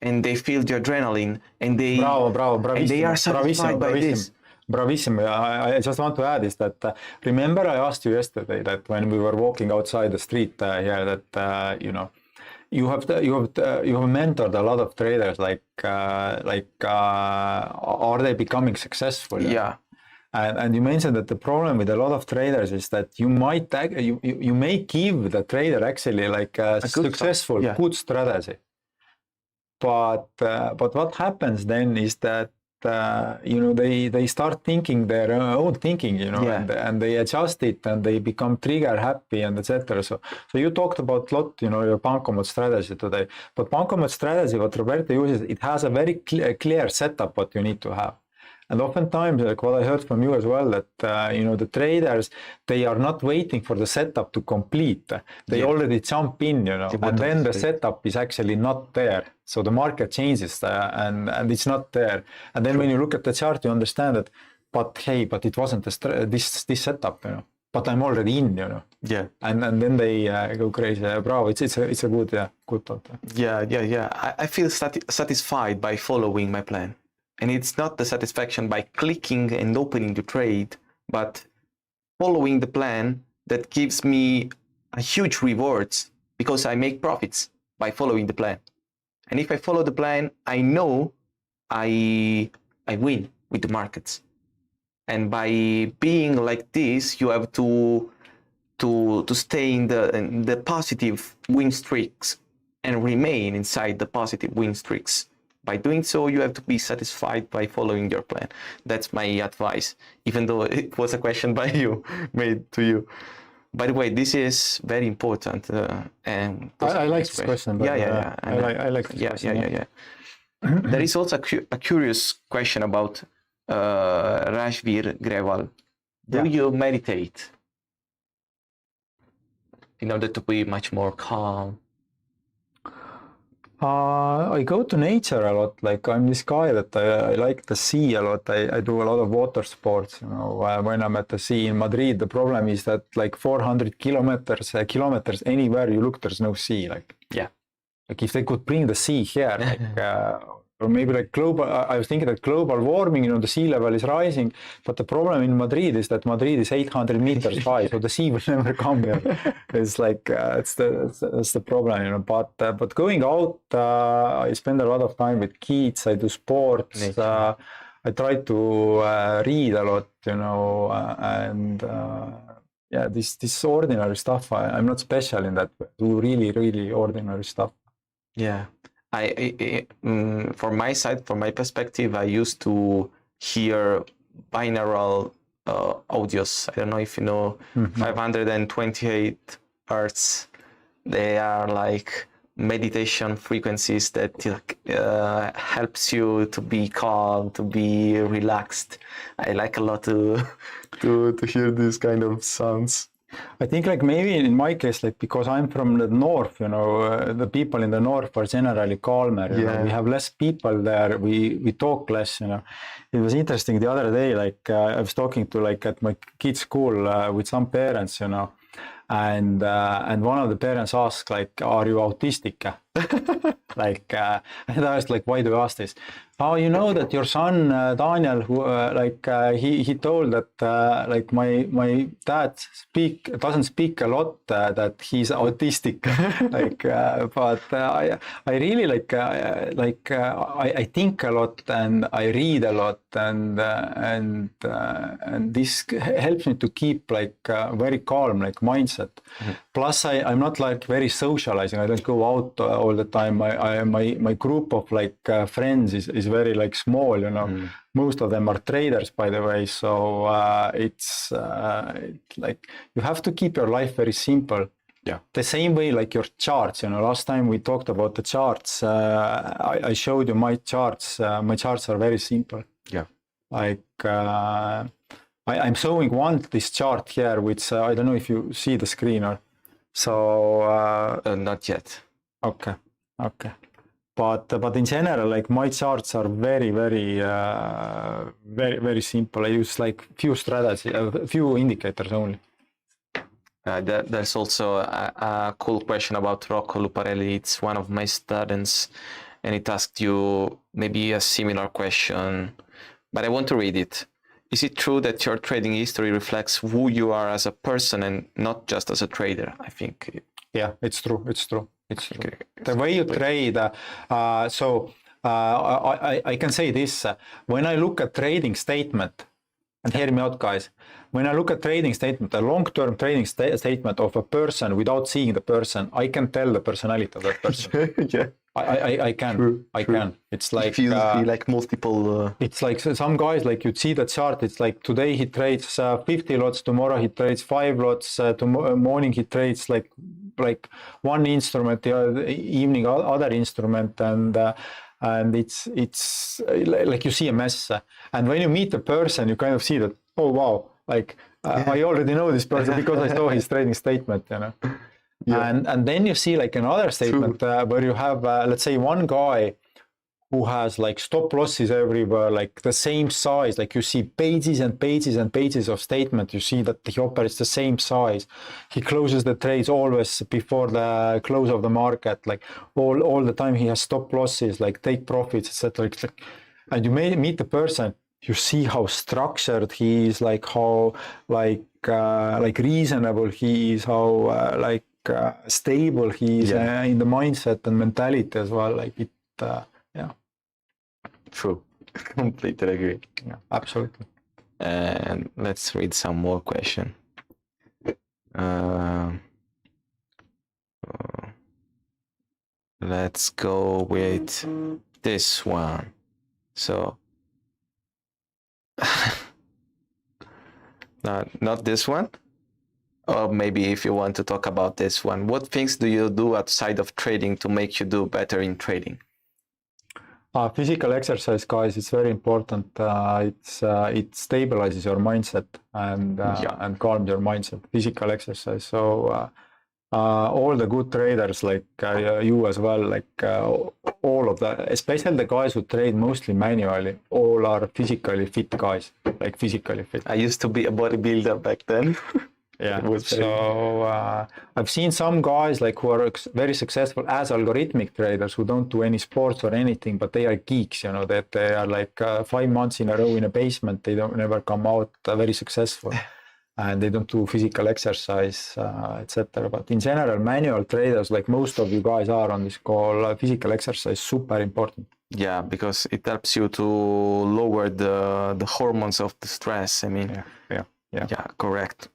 and they feel the adrenaline and they and they are satisfied by this. Bravissimo. I just want to add is that remember I asked you yesterday that when we were walking outside the street here that you know you have mentored a lot of traders like are they becoming successful? Yeah. And you mentioned that the problem with a lot of traders is that you may give the trader actually like a successful good strategy, but what happens then is that you know they start thinking their own thinking, you know, and they adjust it and they become trigger happy and etc. So you talked about a lot, you know, your bankomat strategy today, but bankomat strategy what Roberto uses, it has a very clear setup what you need to have. And oftentimes, like what I heard from you as well, that you know the traders, they are not waiting for the setup to complete. They already jump in, you know, and then the setup is actually not there. So the market changes and it's not there. And then when you look at the chart, you understand that, but it wasn't this setup, you know. But I'm already in, you know. Yeah. And then they go crazy. Bravo! It's a good thought. Yeah. I feel satisfied by following my plan. And it's not the satisfaction by clicking and opening the trade, but following the plan that gives me a huge rewards because I make profits by following the plan. And if I follow the plan, I know I win with the markets. And by being like this, you have to stay in the positive win streaks and remain inside the positive win streaks. By doing so, you have to be satisfied by following your plan. That's my advice, even though it was a question by you, made to you. By the way, this is very important. And I like this question. But, yeah. I like this question. Yeah. There is also a curious question about Rajveer Grewal. Do you meditate in order to be much more calm? I go to nature a lot. Like I'm this guy that I like the sea a lot. I do a lot of water sports. You know, when I'm at the sea in Madrid, the problem is that like 400 kilometers anywhere you look, there's no sea. Like if they could bring the sea here, like or maybe like global. I was thinking that global warming, you know, the sea level is rising, but the problem in Madrid is that Madrid is 800 meters high, so the sea will never come here. It's like that's the problem, you know. But going out, I spend a lot of time with kids. I do sports. I try to read a lot, you know, and this ordinary stuff. I'm not special in that. I do really ordinary stuff. Yeah. From my side, from my perspective, I used to hear binaural audios. I don't know if you know 528 hertz. They are like meditation frequencies that helps you to be calm, to be relaxed. I like a lot to hear these kind of sounds. I think like maybe in my case, like because I'm from the north, you know, the people in the north are generally calmer. You know? We have less people there. We talk less. You know, it was interesting the other day. Like I was talking to like at my kids' school with some parents, you know, and one of the parents asked like, "Are you autistic?" Like, and I was like, "Why do you ask this?" Oh, you know that your son Daniel, who he told that like my dad doesn't speak a lot, that he's autistic. Like, but I really I think a lot and I read a lot and this helps me to keep like very calm like mindset. Plus, I'm not like very socializing. I don't go out all the time. My group of like friends is very like small, you know. Most of them are traders, by the way. So it's like you have to keep your life very simple. Yeah. The same way like your charts, you know, last time we talked about the charts, I showed you my charts. My charts are very simple. Yeah. Like I'm showing this chart here, which I don't know if you see the screen or So Not yet. okay. But in general, like my charts are very simple. I use like few strategies, few indicators only. There's also a cool question about Rocco Luparelli. It's one of my students, and it asked you maybe a similar question, but I want to read it. Is it true that your trading history reflects who you are as a person and not just as a trader? I think. Yeah, it's true. Okay. The way you trade, I can say this, when I look at trading statement, and hear me out guys, when I look at trading statement, a long-term trading statement of a person without seeing the person, I can tell the personality of that person. Yeah. I can. True. Can. It's like feel like multiple. It's like some guys, like you see the chart. It's like today he trades 50 lots, tomorrow he trades 5 lots, tomorrow morning he trades like one instrument, the evening other instrument, and it's like you see a mess. And when you meet the person, you kind of see that, oh wow, like I already know this person because I saw his trading statement, you know. Yeah. And then you see like another statement where you have, let's say, one guy who has like stop losses everywhere, like the same size, like you see pages and pages and pages of statement. You see that he operates the same size. He closes the trades always before the close of the market, like all the time he has stop losses, like take profits, etc. And you may meet the person, you see how structured he is, like how like reasonable he is, how stable he is in the mindset and mentality as well. Like it, True. Completely agree. Yeah, absolutely. And let's read some more question. Let's go with this one. So, not this one. Or maybe if you want to talk about this one, what things do you do outside of trading to make you do better in trading? Physical exercise, guys, it's very important. It stabilizes your mindset and calms your mindset. Physical exercise. So all the good traders, like you as well, like all of that, especially the guys who trade mostly manually, all are physically fit guys, like physically fit. I used to be a bodybuilder back then. Yeah, so I've seen some guys like who are very successful as algorithmic traders who don't do any sports or anything, but they are geeks, you know, that they are like 5 months in a row in a basement, they don't never come out very successful, and they don't do physical exercise, etc. But in general, manual traders, like most of you guys are on this call, physical exercise is super important. Yeah, because it helps you to lower the hormones of the stress. I mean, yeah, correct.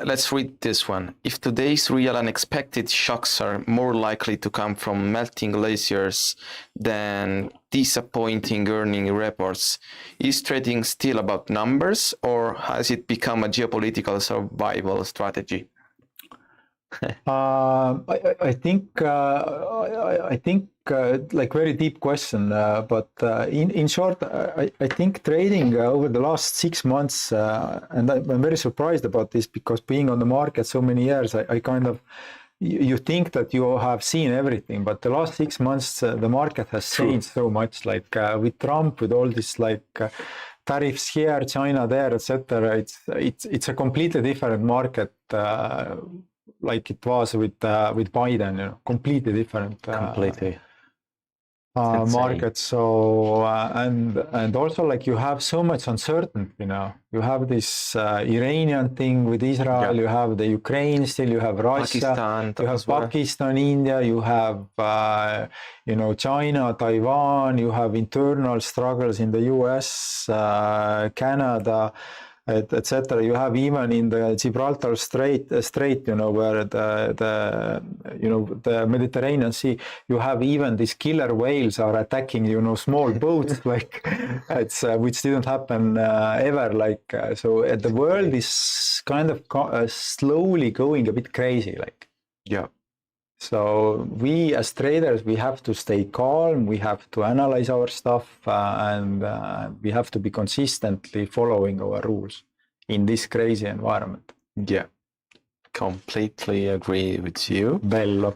Let's read this one. If today's real unexpected shocks are more likely to come from melting glaciers than disappointing earning reports, is trading still about numbers, or has it become a geopolitical survival strategy? I think like very deep question, but in short, I think trading over the last 6 months, and I'm very surprised about this because being on the market so many years, I kind of, you think that you have seen everything, but the last 6 months, the market has changed so much, like with Trump, with all this like tariffs here, China there, etc. It's a completely different market. Like it was with Biden, you know, completely different. Market. So and also like you have so much uncertainty, you know. You have this Iranian thing with Israel, you have the Ukraine still, you have Russia, you have Pakistan, India, you have you know, China, Taiwan, you have internal struggles in the US, Canada, etc. You have even in the Gibraltar Strait, you know, where the Mediterranean Sea, you have even these killer whales are attacking, you know, small boats, like it's which didn't happen ever. Like so, the world is kind of slowly going a bit crazy, like. Yeah. So we as traders, we have to stay calm, we have to analyze our stuff, and we have to be consistently following our rules in this crazy environment. Yeah, completely agree with you. Bello.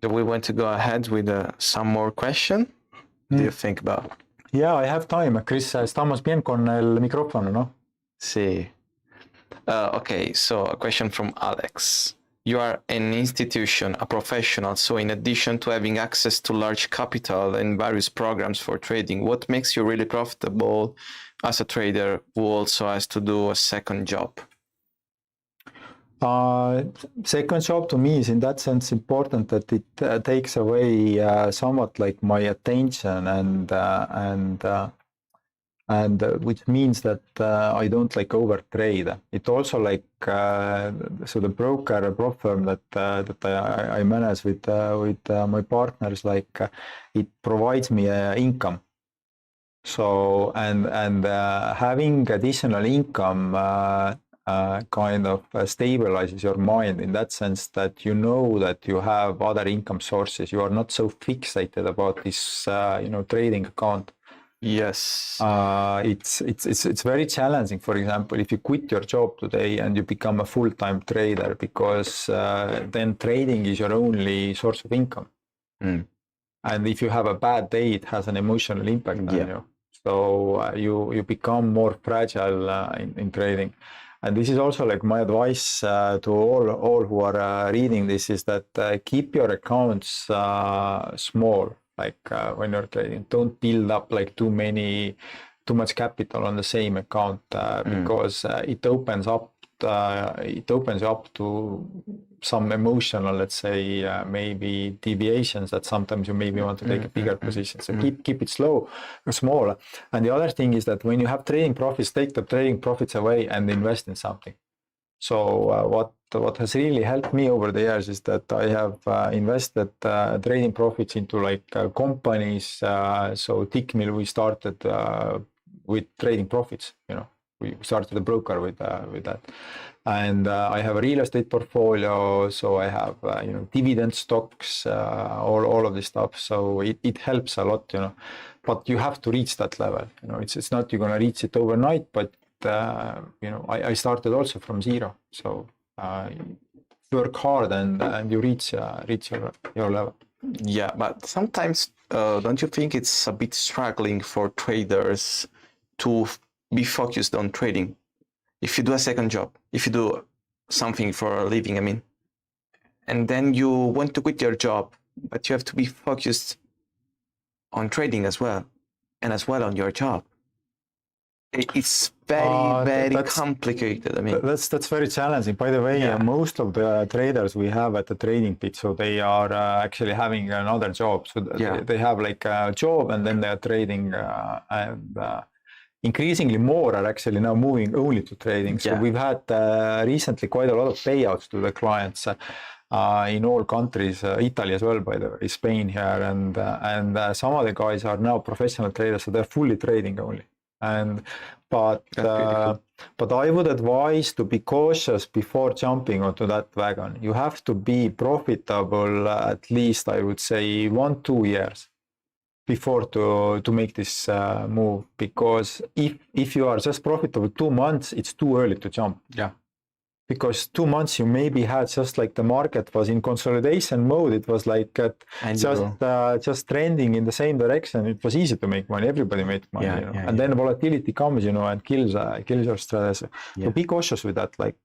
Do we want to go ahead with some more question? Do you think about? Yeah, I have time. Chris, estamos bien con el micrófono, ¿no? Sí. Okay, so a question from Alex. You are an institution, a professional, so in addition to having access to large capital and various programs for trading, what makes you really profitable as a trader who also has to do a second job? Second job to me is in that sense important that it takes away somewhat like my attention and which means that I don't like over trade. It also like so the broker prop firm that I manage with my partners, like it provides me income. So and having additional income kind of stabilizes your mind in that sense that you know that you have other income sources. You are not so fixated about this trading account. Yes. It's very challenging, for example, if you quit your job today and you become a full-time trader, because then trading is your only source of income. And if you have a bad day, it has an emotional impact on you. So you become more fragile in trading. And this is also like my advice to all who are reading this, is that keep your accounts small. Like when you're trading, don't build up like too much capital on the same account because it opens up to some emotional, let's say, maybe deviations that sometimes you maybe want to take a bigger position. So keep it small. And the other thing is that when you have trading profits, take the trading profits away and invest in something. So what has really helped me over the years is that I have invested trading profits into like companies. So Tickmill, we started with trading profits. We started a broker with that, and I have a real estate portfolio. So I have dividend stocks, all of this stuff. So it helps a lot, But you have to reach that level. It's not you're gonna reach it overnight, but I started also from zero. So work hard and you reach your level. Yeah, but sometimes don't you think it's a bit struggling for traders to be focused on trading? If you do a second job, if you do something for a living, I mean, and then you want to quit your job, but you have to be focused on trading as well, and as well on your job. It's very complicated. I mean, that's very challenging. By the way, most of the traders we have at the trading pit, so they are actually having another job. So they have like a job and then they are trading, and increasingly more are actually now moving only to trading. So we've had recently quite a lot of payouts to the clients. In all countries, Italy as well, by the way, Spain here, and some of the guys are now professional traders, so they're fully trading only. But I would advise to be cautious before jumping onto that wagon. You have to be profitable at least, I would say, 1-2 years before to make this move. Because if you are just profitable 2 months, it's too early to jump. Yeah. Because 2 months you maybe had just like the market was in consolidation mode. It was like just trending in the same direction. It was easy to make money. Everybody made money, and then volatility comes, and kills your strategy. So be cautious with that. Like,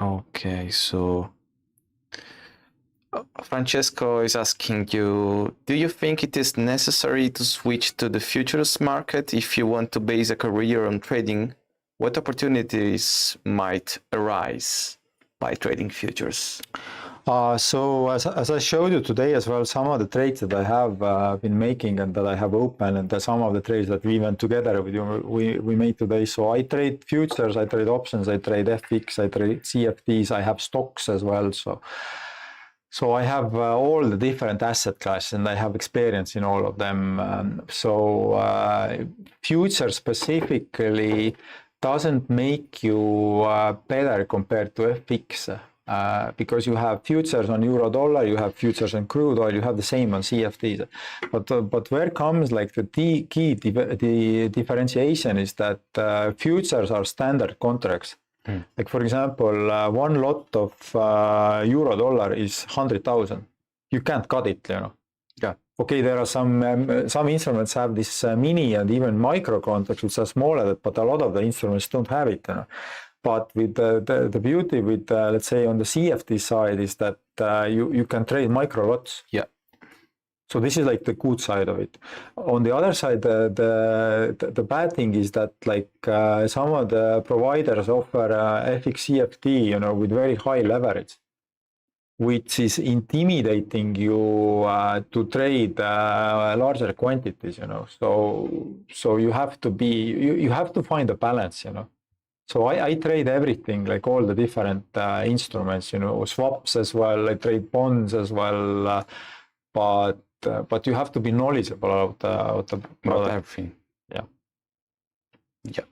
okay, so Francesco is asking you, do you think it is necessary to switch to the futures market if you want to base a career on trading? What opportunities might arise by trading futures? So as I showed you today as well, some of the trades that I have been making and that I have open, and some of the trades that we went together with you, we made today. So I trade futures, I trade options, I trade FX, I trade CFDs, I have stocks as well. So I have all the different asset classes and I have experience in all of them. Future specifically doesn't make you better compared to FX because you have futures on euro dollar, you have futures on crude oil, you have the same on CFDs. But where comes like the key differentiation is that futures are standard contracts. Like for example, one lot of euro dollar is 100,000. You can't cut it, you know. Yeah. Okay, there are some instruments have this mini and even micro contracts which are smaller, but a lot of the instruments don't have it, you know. But with the beauty with let's say on the CFD side is that you can trade micro lots. Yeah. So this is like the good side of it. On the other side, the bad thing is that like some of the providers offer FX CFD, you know, with very high leverage, which is intimidating you to trade larger quantities, you know. So you have to you have to find a balance, you know. So I trade everything, like all the different instruments, you know, swaps as well. I trade bonds as well, but you have to be knowledgeable about everything. Yeah. Yeah.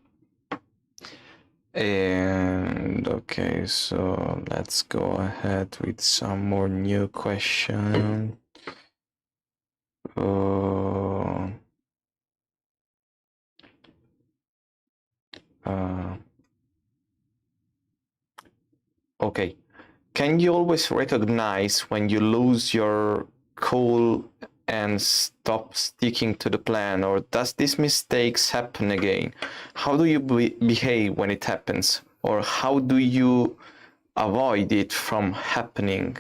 And okay, so let's go ahead with some more new question. Okay. Can you always recognize when you lose your cool and stop sticking to the plan, or does these mistakes happen again? How do you behave when it happens, or how do you avoid it from happening?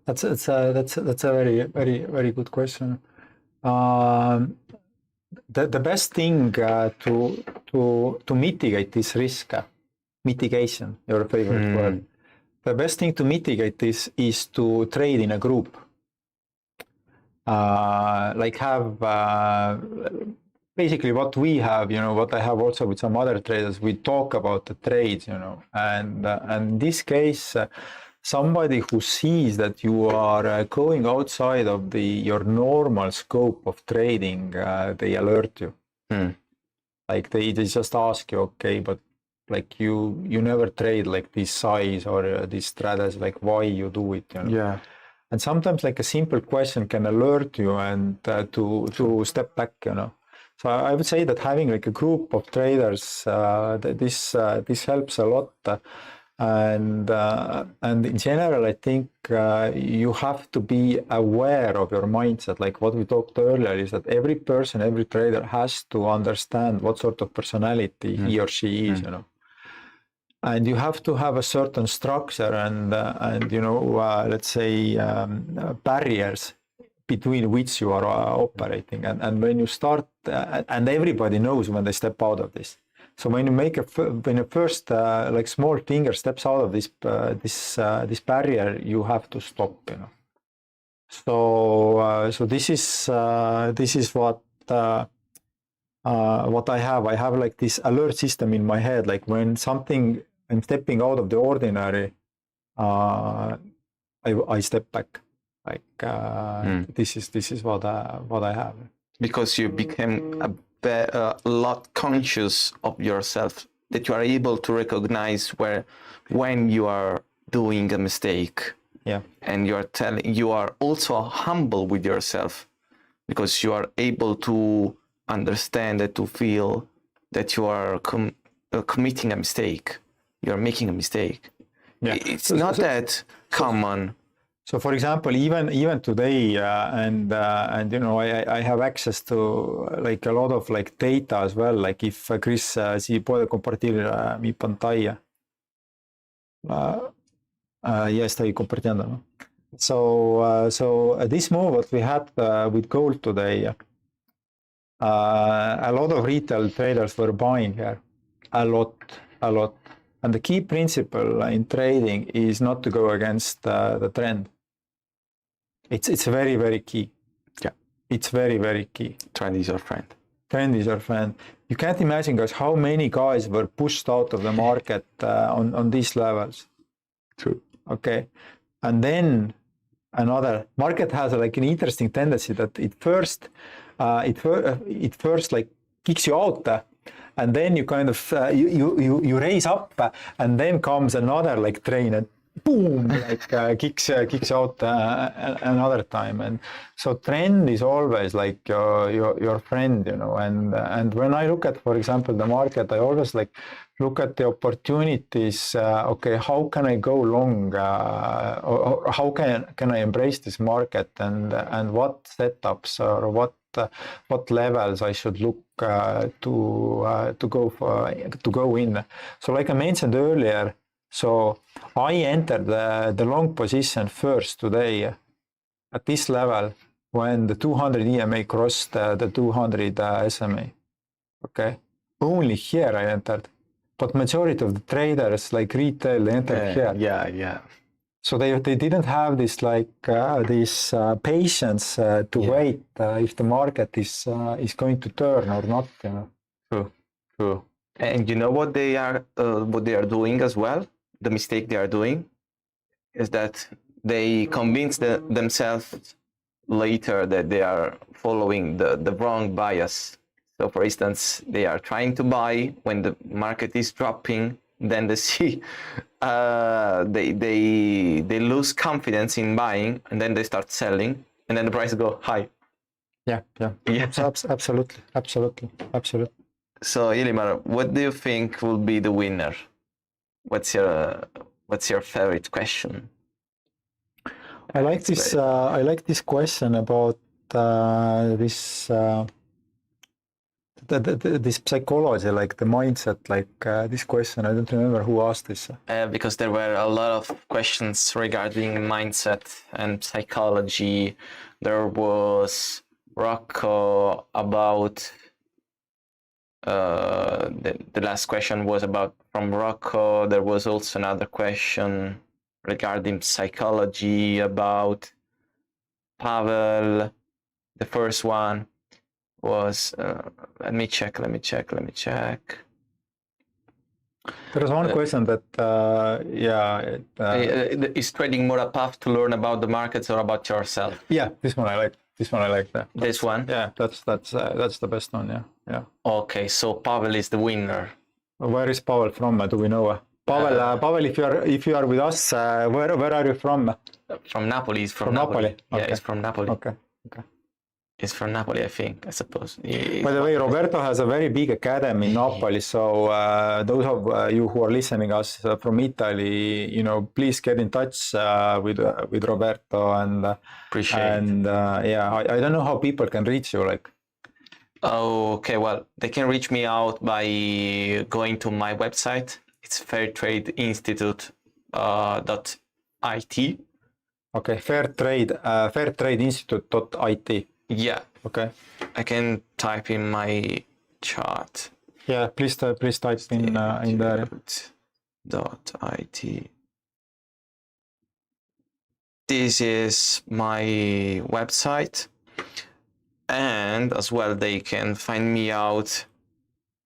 That's a very good question. The best thing to mitigate this risk, mitigation, your favorite word. The best thing to mitigate this is to trade in a group. Like have basically what we have, you know, what I have also with some other traders, we talk about the trades, you know, and in this case, somebody who sees that you are going outside of your normal scope of trading, they alert you. Like they just ask you, okay, but like you never trade like this size or this strategy, like why you do it, you know? Yeah. And sometimes like a simple question can alert you and to step back, you know. So I would say that having like a group of traders, this helps a lot. And in general, I think you have to be aware of your mindset. Like what we talked earlier is that every person, every trader has to understand what sort of personality he or she is, you know. And you have to have a certain structure and you know, let's say barriers between which you are operating. And when you start, and everybody knows when they step out of this. So when you when a first like small finger steps out of this barrier, you have to stop, you know. So this is what I have. I have like this alert system in my head. Like when I'm stepping out of the ordinary, I step back. Like this is what I have. Because you became a lot conscious of yourself, that you are able to recognize when you are doing a mistake. Yeah. And you are also humble with yourself, because you are able to understand and to feel that you are committing a mistake. You are making a mistake. Yeah. It's not that common. So, for example, even today, and you know, I have access to like a lot of like data as well. Like if Chris, si puede compartir mi pantalla. Ya estoy compartiendo, ¿no? So this move that we had with gold today, a lot of retail traders were buying here, a lot. And the key principle in trading is not to go against the trend. It's very, very key. Yeah. It's very, very key. Trend is your friend. Trend is your friend. You can't imagine, guys, how many guys were pushed out of the market on these levels. True. Okay, and then another market has like an interesting tendency that it first like kicks you out, and then you kind of you raise up, and then comes another like train and boom, like kicks out another time. And so trend is always like your friend, you know. And when I look at, for example, the market, I always like look at the opportunities. Okay, how can I go long, or how can I embrace this market, and what setups or what levels I should look to go in. So like I mentioned earlier, so I entered the long position first today at this level when the 200 EMA crossed the 200 SMA. Okay, only here I entered, but majority of the traders like retail they entered here. Yeah. So they didn't have this like this patience to wait if the market is going to turn or not. You know. True. And you know what they are doing as well? The mistake they are doing is that they convince themselves later that they are following the wrong bias. So, for instance, they are trying to buy when the market is dropping. Then they see they lose confidence in buying, and then they start selling, and then the price go high. Yeah. Absolutely. So, Illimar, what do you think will be the winner? What's your favorite question? I like this. I like this question about this psychology, like the mindset. Like this question, I don't remember who asked this. Because there were a lot of questions regarding mindset and psychology. There was Rocco about. The last question was about from Rocco. There was also another question regarding psychology about Pavel. The first one was let me check. There was one question that is trading more a path to learn about the markets or about yourself? Yeah, this one I like. That. This one? Yeah, that's the best one. Yeah. Okay, so Pavel is the winner. Where is Pavel from? Do we know? Pavel, if you are with us, where are you from? From Napoli. He's from Napoli. Okay. Yeah, he's from Napoli. Okay. He's from Napoli, I think. I suppose. By the way, Roberto has a very big academy in Napoli. So those of you who are listening us from Italy, you know, please get in touch with Roberto and appreciate. And I don't know how people can reach you. Like. Oh, okay. Well, they can reach me out by going to my website. It's fairtradeinstitute.it. Okay, fairtradeinstitute.it. Yeah. Okay. I can type in my chart. Yeah, please type in there. .it. This is my website, and as well they can find me out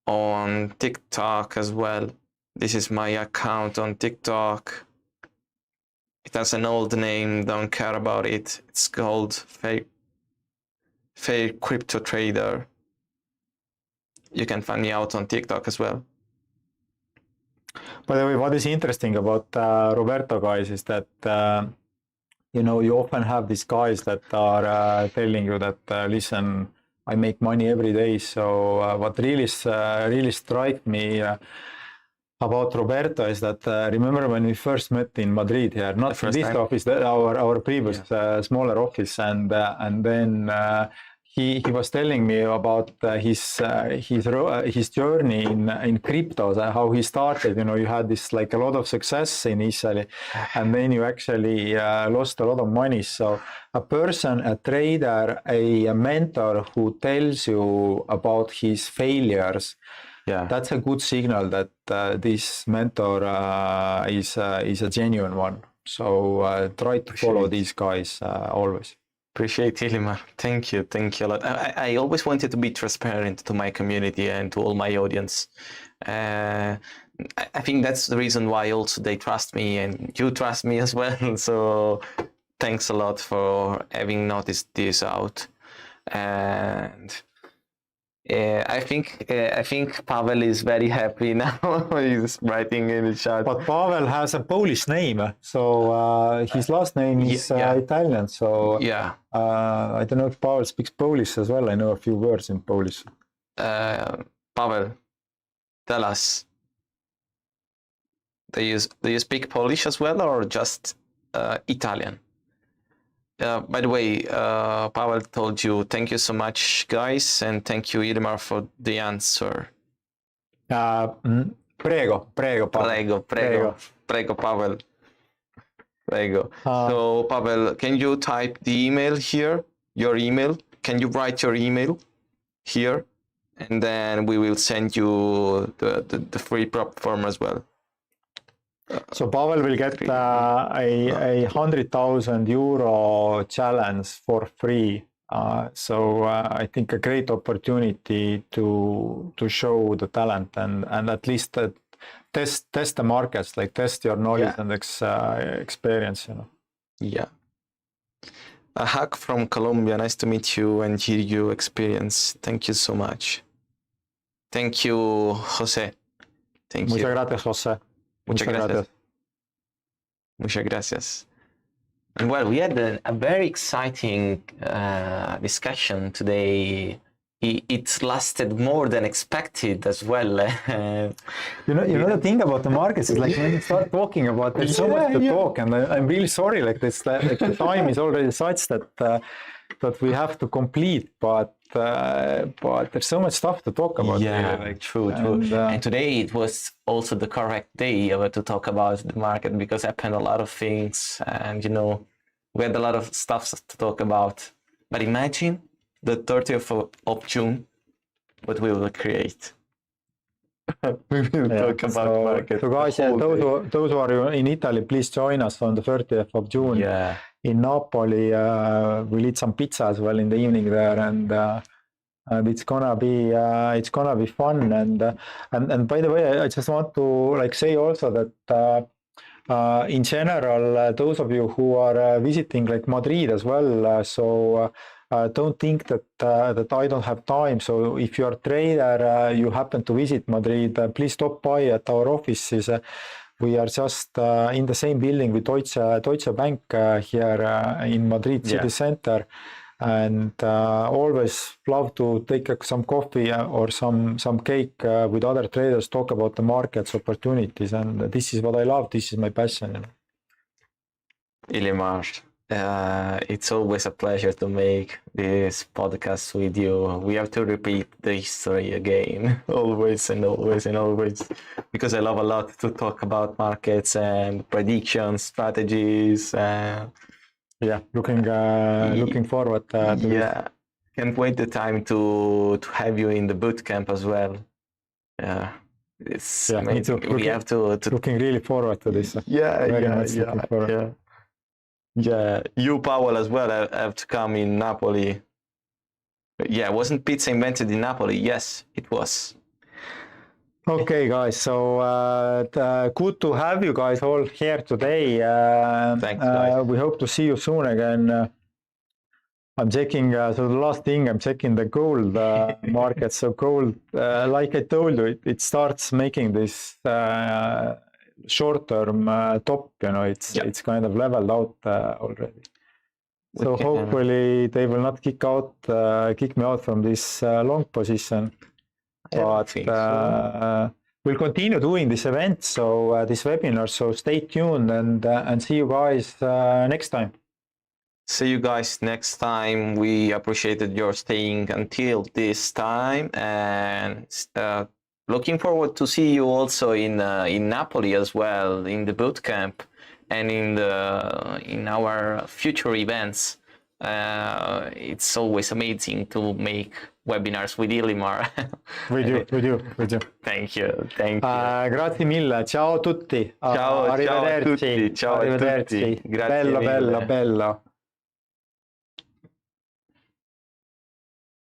on TikTok as well. This is my account on TikTok. It has an old name, don't care about it. It's called Fair Crypto Trader. You can find me out on TikTok as well. By the way, what is interesting about Roberto, guys, is that you know, you often have these guys that are telling you that listen, I make money every day. So what really struck me about Roberto is that remember when we first met in Madrid here, not this office, our previous smaller office, and then he was telling me about his journey in cryptos, how he started. You know, you had this like a lot of success initially, and then you actually lost a lot of money. So a person, a trader, a mentor who tells you about his failures, that's a good signal that this mentor is a genuine one. So try to follow these guys always. Appreciate it, Illimar. Thank you a lot. I always wanted to be transparent to my community and to all my audience. I think that's the reason why also they trust me and you trust me as well. So thanks a lot for having noticed this out. And I think Pavel is very happy now. He's writing in the chat. But Pavel has a Polish name, so his last name is Italian. So Yeah. I don't know if Pavel speaks Polish as well. I know a few words in Polish. Pavel, tell us. Do you speak Polish as well, or just Italian? By the way, Pavel told you thank you so much, guys, and thank you, Illimar, for the answer. Prego, Pavel. Prego, Pavel. Prego. So, Pavel, can you type the email here? Your email? Can you write your email here? And then we will send you the free prop form as well. So Pavel will get a 100,000 euro challenge for free. So I think a great opportunity to show the talent and at least test the markets, like test your knowledge and experience. Yeah. A hug from Colombia. Nice to meet you and hear your experience. Thank you so much. Thank you, Jose. Thank you. Muchas gracias, Jose. Muchas gracias. Muchas gracias. And well, we had a very exciting discussion today. It lasted more than expected as well. You know the thing about the markets is like when you start talking about, there's so much to talk, and I'm really sorry. Like this, like the time is already such that we have to complete, but there's so much stuff to talk about. Yeah, really, like, true. And today it was also the correct day to talk about the market because happened a lot of things, and we had a lot of stuff to talk about. But imagine the 30th of June, what we will create. We will talk about market. So guys, those who are in Italy, please join us on the 30th of June. Yeah. In Napoli, we'll eat some pizza as well in the evening there, and it's gonna be fun. And by the way, I just want to say also that in general, those of you who are visiting Madrid as well, so don't think that I don't have time. So if you're a trader, you happen to visit Madrid, please stop by at our offices. We are just in the same building with Deutsche Bank here in Madrid city center, and always love to take some coffee or some cake with other traders, talk about the markets, opportunities, and this is what I love. This is my passion. Illimar, it's always a pleasure to make this podcast with you. We have to repeat the history again, always and always and always, because I love a lot to talk about markets and predictions, strategies. Looking forward to this. Can't wait the time to have you in the boot camp as well. It's me too. We have to looking really forward to this. Yeah, you, Pavel, as well have to come in Napoli. Yeah, wasn't pizza invented in Napoli? Yes, it was. Okay, guys, so good to have you guys all here today. Thanks, guys. We hope to see you soon again. I'm checking, so the last thing, I'm checking the gold market. So gold, like I told you, it starts making this short-term top, it's kind of leveled out already. So hopefully they will not kick me out from this long position. But we'll continue doing this event, so this webinar. So stay tuned and see you guys next time. See you guys next time. We appreciated your staying until this time, and looking forward to see you also in Napoli as well, in the boot camp and in our future events. It's always amazing to make webinars with Illimar. We do. Thank you. Grazie mille. Ciao a tutti. Ciao, Arrivederci. ciao a tutti. Arrivederci. Grazie mille. Bella.